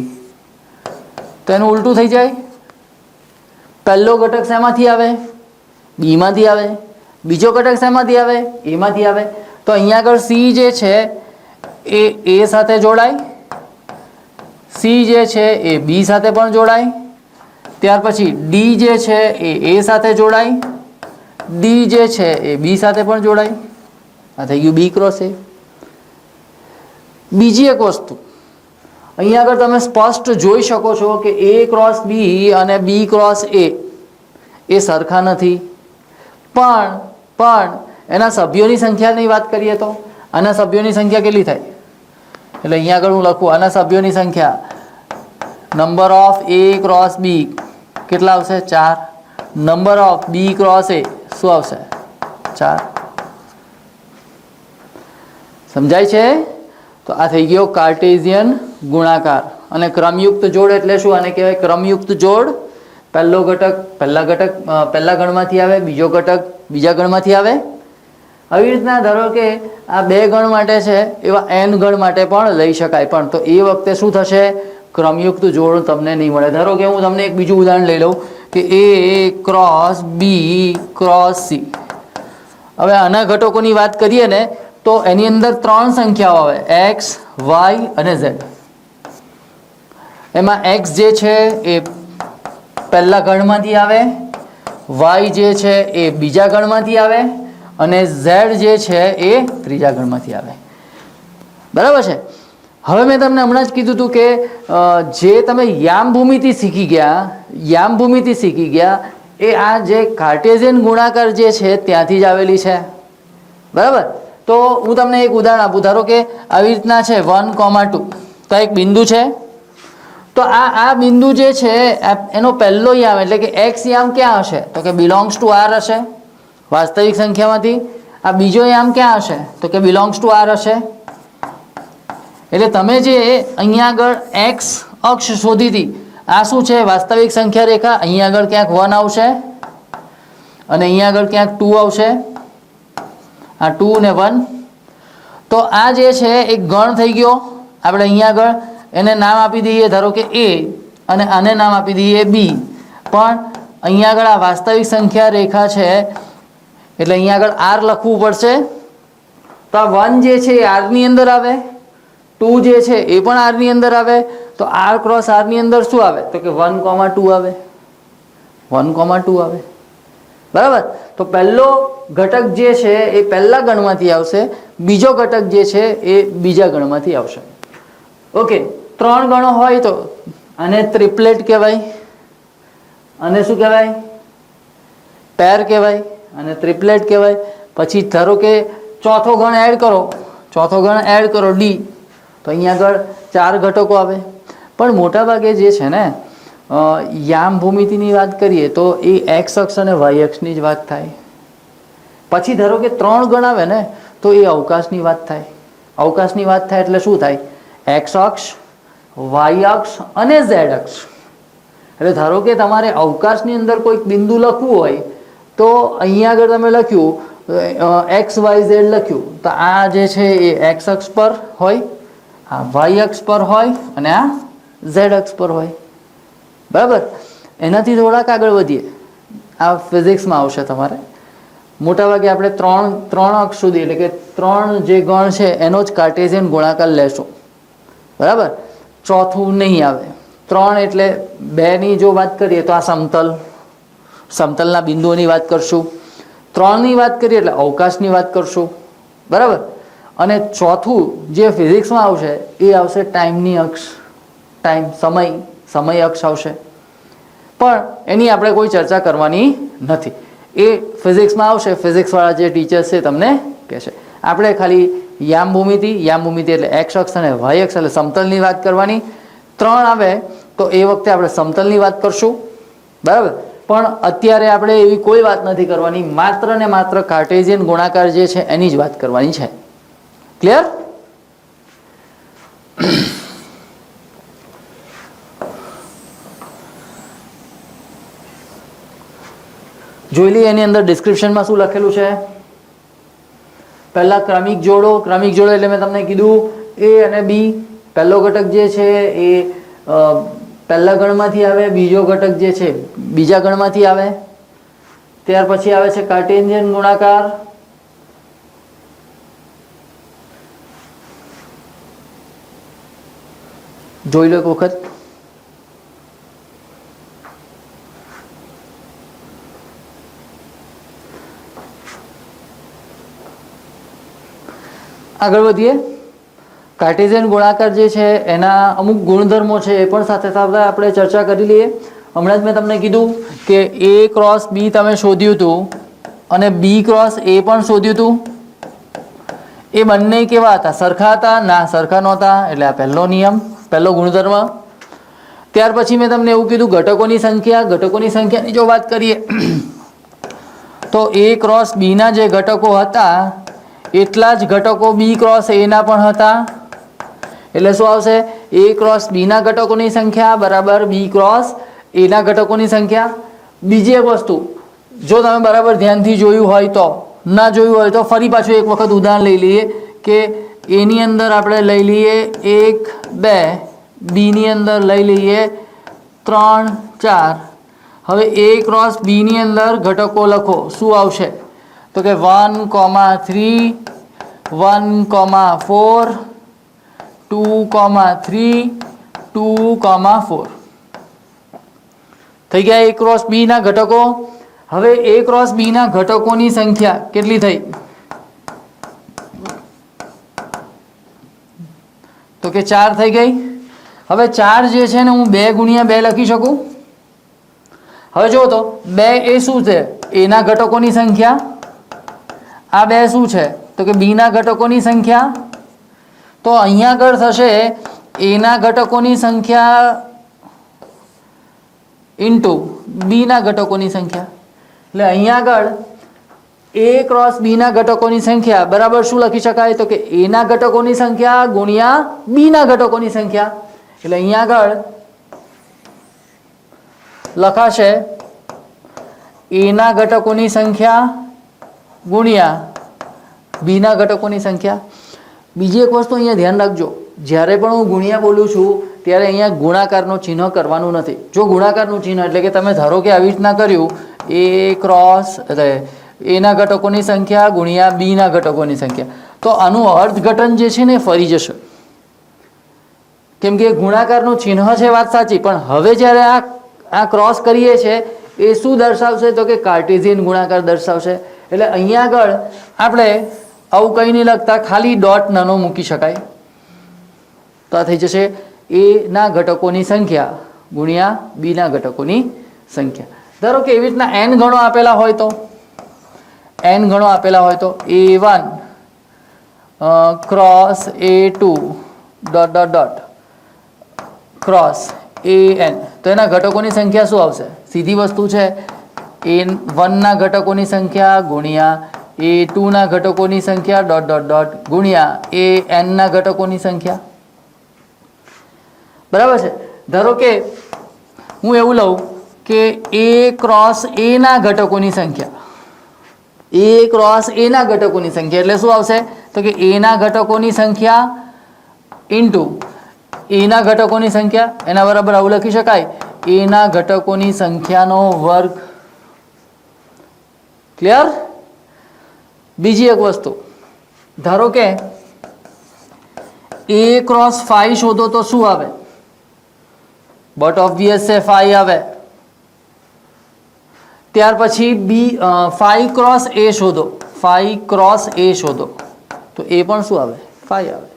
A: તો એનું ઉલટું થઈ જાય. પહેલો ઘટક શેમાંથી આવે? બીમાંથી આવે. બીજો ઘટક શેમાંથી આવે? એમાંથી આવે. તો અહીંયા આગળ સી જે છે એ સાથે જોડાય, સી જે છે એ બી સાથે પણ જોડાય. ત્યાર પછી ડી જે છે એ સાથે જોડાય, ડી જે છે એ બી સાથે પણ જોડાય. આ થઈ ગયું બી ક્રોસ એ. બીજી એક વસ્તુ અહીંયા આગળ તમે સ્પષ્ટ જોઈ શકો છો કે એ ક્રોસ બી અને બી ક્રોસ એ સરખા નથી. પણ એના સભ્યોની સંખ્યાની વાત કરીએ તો આના સભ્યોની સંખ્યા કેટલી થાય? એટલે અહીંયા આગળ હું લખું આના સભ્યોની સંખ્યા, number of A cross B કેટલા આવશે? 4. Number of B cross A શું આવશે? 4. સમજાય છે? તો આ થઈ ગયો કાર્ટેશિયન ગુણાકાર. અને ક્રમયુક્ત જોડ એટલે શું? આને કહેવાય ક્રમયુક્ત જોડ. પહેલો ઘટક પહેલા ગણમાંથી આવે, બીજો ઘટક બીજા ગણમાંથી આવે. આવી રીતના ધારો કે આ 2 ગણ માટે છે એવા n ગણ માટે પણ લઈ શકાય. પણ તો એ વખતે શું થશે? ક્રમયુક્ત જોડ તમને નહીં મળે. ધારો કે હું તમને એક બીજું ઉદાહરણ લઈ લઉં કે એ ક્રોસ બી ક્રોસ સી. હવે આના ઘટકોની વાત કરીએ ને તો એની અંદર 3 સંખ્યાઓ આવે, એક્સ, વાય અને ઝેડ. એમાં એક્સ જે છે એ પહેલા ગણમાંથી આવે, વાય જે છે એ બીજા ગણમાંથી આવે અને ઝેડ જે છે એ ત્રીજા ગણમાંથી આવે. બરાબર છે? હવે મેં તમને હમણાં જ કીધું હતું કે જે તમે યામ ભૂમિતિ શીખી ગયા એ આ જે કાર્ટેશિયન ગુણાકાર જે છે ત્યાંથી જ આવેલી છે. બરાબર? તો હું તમને એક ઉદાહરણ આપું. ધારો કે આવી રીતના છે 1,2 તો એક બિંદુ છે. તો આ બિંદુ જે છે એનો પહેલો યામ એટલે કે એક્સ યામ ક્યાં હશે? તો કે બિલોંગ્સ ટુ આર હશે વાસ્તવિક સંખ્યામાંથી. આ બીજો યામ ક્યાં હશે? તો કે બિલોંગ્સ ટુ આર હશે. એટલે તમે જે અહીંયા આગળ એક્સ અક્ષ શોધી હતી આ શું છે? વાસ્તવિક સંખ્યા રેખા. અહીંયા આગળ ક્યાંક 1 આવશે અને અહીંયા આગળ ક્યાંક 2 આવશે. આ 2 ને 1. તો આ જે છે એક ગણ થઈ ગયો. આપણે અહીંયા આગળ એને નામ આપી દઈએ ધારો કે એ અને આને નામ આપી દઈએ બી. પણ અહીંયા આગળ આ વાસ્તવિક સંખ્યા રેખા છે એટલે અહીંયા આગળ આર લખવું પડશે. તો આ 1 જે છે એ આરની અંદર આવે, 2 જે છે એ પણ આરની અંદર આવે. તો આર ક્રોસ આરની અંદર શું આવે? તો કે 1,2 આવે. 1,2 આવે. બરાબર? તો પહેલો ઘટક જે છે એ પહેલા ગણમાંથી આવશે, બીજો ઘટક જે છે એ બીજા ગણમાંથી આવશે. ઓકે, 3 ગણો હોય તો આને ટ્રિપલેટ કહેવાય. અને શું કહેવાય? પેર કહેવાય અને ટ્રિપલેટ કહેવાય. પછી ધારો કે ચોથો ગણ એડ કરો ડી, તો અહીંયા આગળ 4 ઘટકો આવે. પણ મોટાભાગે જે છે ને યામ ભૂમિતિની વાત કરીએ તો એ એક્સ અક્ષ અને વાય અક્ષની જ વાત થાય. પછી ધારો કે 3 ગણ આવે ને તો એ અવકાશની વાત થાય. અવકાશની વાત થાય એટલે શું થાય? એક્સ અક્ષ, વાય અક્ષ અને ઝેડ અક્ષ. એટલે ધારો કે તમારે અવકાશની અંદર કોઈક બિંદુ લખવું હોય તો અહીંયા આગળ તમે લખ્યું એક્સ વાય ઝેડ લખ્યું તો આ જે છે એ એક્સ અક્ષ પર હોય, આ વાય અક્ષ પર હોય અને આ ઝેડ અક્ષ પર હોય. બરાબર? એનાથી થોડાક આગળ વધીએ. આ ફિઝિક્સમાં આવશે તમારે. મોટાભાગે આપણે 3 અક્ષ સુધી એટલે કે 3 જે ગણ છે એનો જ કાર્ટેશિયન ગુણાકાર લેશું. બરાબર? ચોથું નહીં આવે. 3 એટલે 2ની જો વાત કરીએ તો આ સમતલના બિંદુઓની વાત કરશું. 3ની વાત કરીએ એટલે અવકાશની વાત કરશું, બરાબર. અને ચોથું જે ફિઝિક્સમાં આવશે એ આવશે ટાઈમની અક્ષ, ટાઈમ સમય અક્ષ આવશે. પણ એની આપણે કોઈ ચર્ચા કરવાની નથી, એ ફિઝિક્સમાં આવશે. ફિઝિક્સવાળા જે ટીચર્સ છે તમને કહેશે. આપણે ખાલી યામ ભૂમિતિ એટલે એક્સ અક્ષ અને વાય અક્ષ એટલે સમતલની વાત કરવાની. 3 આવે તો એ વખતે આપણે સમતલની વાત કરશું, બરાબર. પણ અત્યારે આપણે એવી કોઈ વાત નથી કરવાની, માત્ર ને માત્ર કાર્ટેશિયન ગુણાકાર જે છે એની જ વાત કરવાની છે. ક્લિયર? જોઈ લઈએ એની અંદર ડિસ્ક્રિપ્શનમાં શું લખેલું છે. પહેલા ક્રમિક જોડો એટલે મેં તમને કીધું એ અને બી. પહેલો ઘટક જે છે એ પહેલા ગણમાંથી આવે, બીજો ઘટક જે છે બીજા ગણમાંથી આવે. ત્યાર પછી આવે છે કાર્ટેશિયન ગુણાકાર. જોઈ લો એક વખત. આગળ વધીએ. કાર્ટેશિયન ગુણાકાર જે છે એના અમુક ગુણધર્મો છે એ પણ સાથે સાથે આપણે ચર્ચા કરી લઈએ. હમણાં જ મેં તમને કીધું કે A ક્રોસ B તમે શોધ્યું હતું અને B ક્રોસ A પણ શોધ્યું હતું. એ બંને કેવા હતા? સરખા હતા? ના, સરખા નહોતા. એટલે આ પહેલો નિયમ, પહેલો ગુણધર્મ. ત્યાર પછી મેં તમને એવું કીધું ઘટકોની સંખ્યાની જો વાત કરીએ તો A ક્રોસ B ના જે ઘટકો હતા એટલા જ ઘટકો B ક્રોસ A ના પણ હતા. એટલે શું આવશે? A ક્રોસ B ના ઘટકોની સંખ્યા બરાબર B ક્રોસ A ના ઘટકોની સંખ્યા. બીજી એક વસ્તુ, જો તમે બરાબર ધ્યાનથી જોયું હોય તો, ના જોયું હોય તો ફરી પાછું એક વખત ઉદાહરણ લઈ લઈએ કે A ની અંદર આપણે લઈ લઈએ 1 2, B ની અંદર લઈ લઈએ 3 4. હવે A ક્રોસ B ની અંદર ઘટકો લખો. શું આવશે? તો કે 1, 3, 1, 4, 2, 3, 2, 4 થઈ ગયા A ક્રોસ B ના ઘટકો. હવે A ક્રોસ B ના ઘટકોની સંખ્યા કેટલી થઈ? તો કે 4 થઈ ગઈ. હવે 4 જે છે ને હું 2 ગુણ્યા 2 લખી શકું. હવે જુઓ તો 2 એ શું છે? A ના ઘટકોની સંખ્યા. આ 2 શું છે? તો કે B ના ઘટકોની સંખ્યા. તો અહીંયા આગળ થશે A ના ઘટકોની સંખ્યા ઇન્ટુ B ના ઘટકોની સંખ્યા. એટલે અહીંયા આગળ A ક્રોસ B ના ઘટકોની સંખ્યા બરાબર શું લખી શકાય? તો કે A ના ઘટકોની સંખ્યા ગુણ્યા B ના ઘટકોની સંખ્યા. એટલે અહીંયા આગળ લખાશે A ના ઘટકોની સંખ્યા ગુણ્યા B ના ઘટકોની સંખ્યા. બીજી એક વસ્તુ અહીંયા ધ્યાન રાખજો, જ્યારે પણ હું ગુણ્યા બોલું છું ત્યારે અહીંયા ગુણાકારનું ચિહ્ન કરવાનું નથી. જો ગુણાકારનું ચિહ્ન એટલે કે તમે ધારો કે આવી રીતના કર્યું A ક્રોસ એટલે A ના ઘટકોની સંખ્યા ગુણ્યા B ના ઘટકોની સંખ્યા, તો આનું અર્થઘટન જે છે ને એ ફરી જશે. કેમ કે ગુણાકારનું ચિહ્ન છે, વાત સાચી, પણ હવે જ્યારે આ ક્રોસ કરીએ છીએ એ શું દર્શાવશે? તો કે કાર્ટેશિયન ગુણાકાર દર્શાવશે. એટલે અહીંયા આગળ આપણે આવું કંઈ નહીં લખતા, ખાલી ડોટ નાનો મૂકી શકાય. તો આ થઈ જશે A ના ઘટકોની સંખ્યા ગુણ્યા B ના ઘટકોની સંખ્યા. ધારો કે એવી રીતના n ગણો આપેલા હોય તો A1 cross A2 dot dot dot cross AN, તો એના ઘટકોની સંખ્યા શું આવશે? સીધી વસ્તુ છે. A1 ના ઘટકોની સંખ્યા ગુણ્યા A2 ના ઘટકોની સંખ્યા ડોટ ડોટ ડોટ ગુણ્યા AN ના ઘટકોની સંખ્યા. બરાબર છે. ધારો કે હું એવું લઉં કે A ક્રોસ A ના ઘટકોની સંખ્યા, A ક્રોસ A ના ઘટકોની સંખ્યા એટલે શું આવશે? તો કે A ના ઘટકોની સંખ્યા ઇન્ટુ A ના ઘટકોની સંખ્યા. એના બરાબર આવું લખી શકાય A ના ઘટકોની સંખ્યાનો વર્ગ. ક્લિયર? બીજી એક વસ્તુ, ધારો કે A ક્રોસ 5 શોધો તો શું આવે? બટ ઓબ્વિયસ છે 5 આવે. ત્યાર પછી બી 5 ક્રોસ એ શોધો, 5 ક્રોસ એ શોધો, તો એ પણ શું આવે? 5 આવે,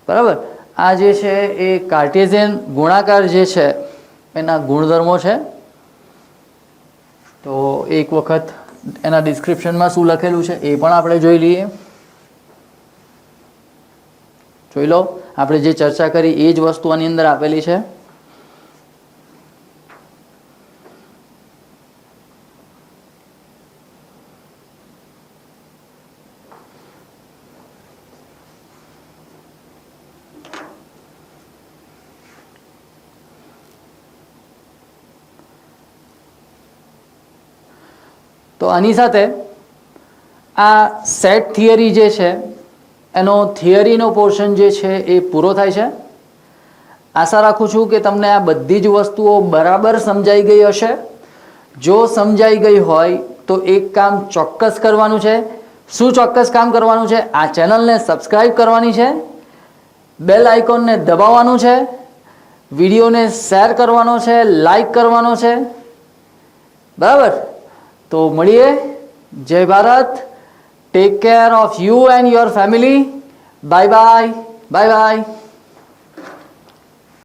A: બરાબર. આ જે છે એ કાર્ટેશિયન ગુણાકાર જે છે એના ગુણધર્મો છે. તો એક વખત એના ડિસ્ક્રિપ્શનમાં શું લખેલું છે એ પણ આપણે જોઈ લઈએ. જોઈ લો, આપણે જે ચર્ચા કરી એ જ વસ્તુ આની અંદર આપેલી છે. તો આની સાથે આ સેટ થિયરી જે છે એનો થિયરીનો પોર્શન જે છે એ પૂરો થાય છે. આશા રાખું છું કે તમને આ બધી જ વસ્તુઓ બરાબર સમજાઈ ગઈ હશે. જો સમજાઈ ગઈ હોય તો એક કામ ચોક્કસ કરવાનું છે. શું ચોક્કસ કામ કરવાનું છે? આ ચેનલને સબસ્ક્રાઈબ કરવાની છે, બેલ આઇકોનને દબાવવાનું છે, વિડીયોને શેર કરવાનો છે, લાઈક કરવાનો છે, બરાબર. તો મળીએ. જય Bharat. Take care of you and your family. Bye bye. Bye bye.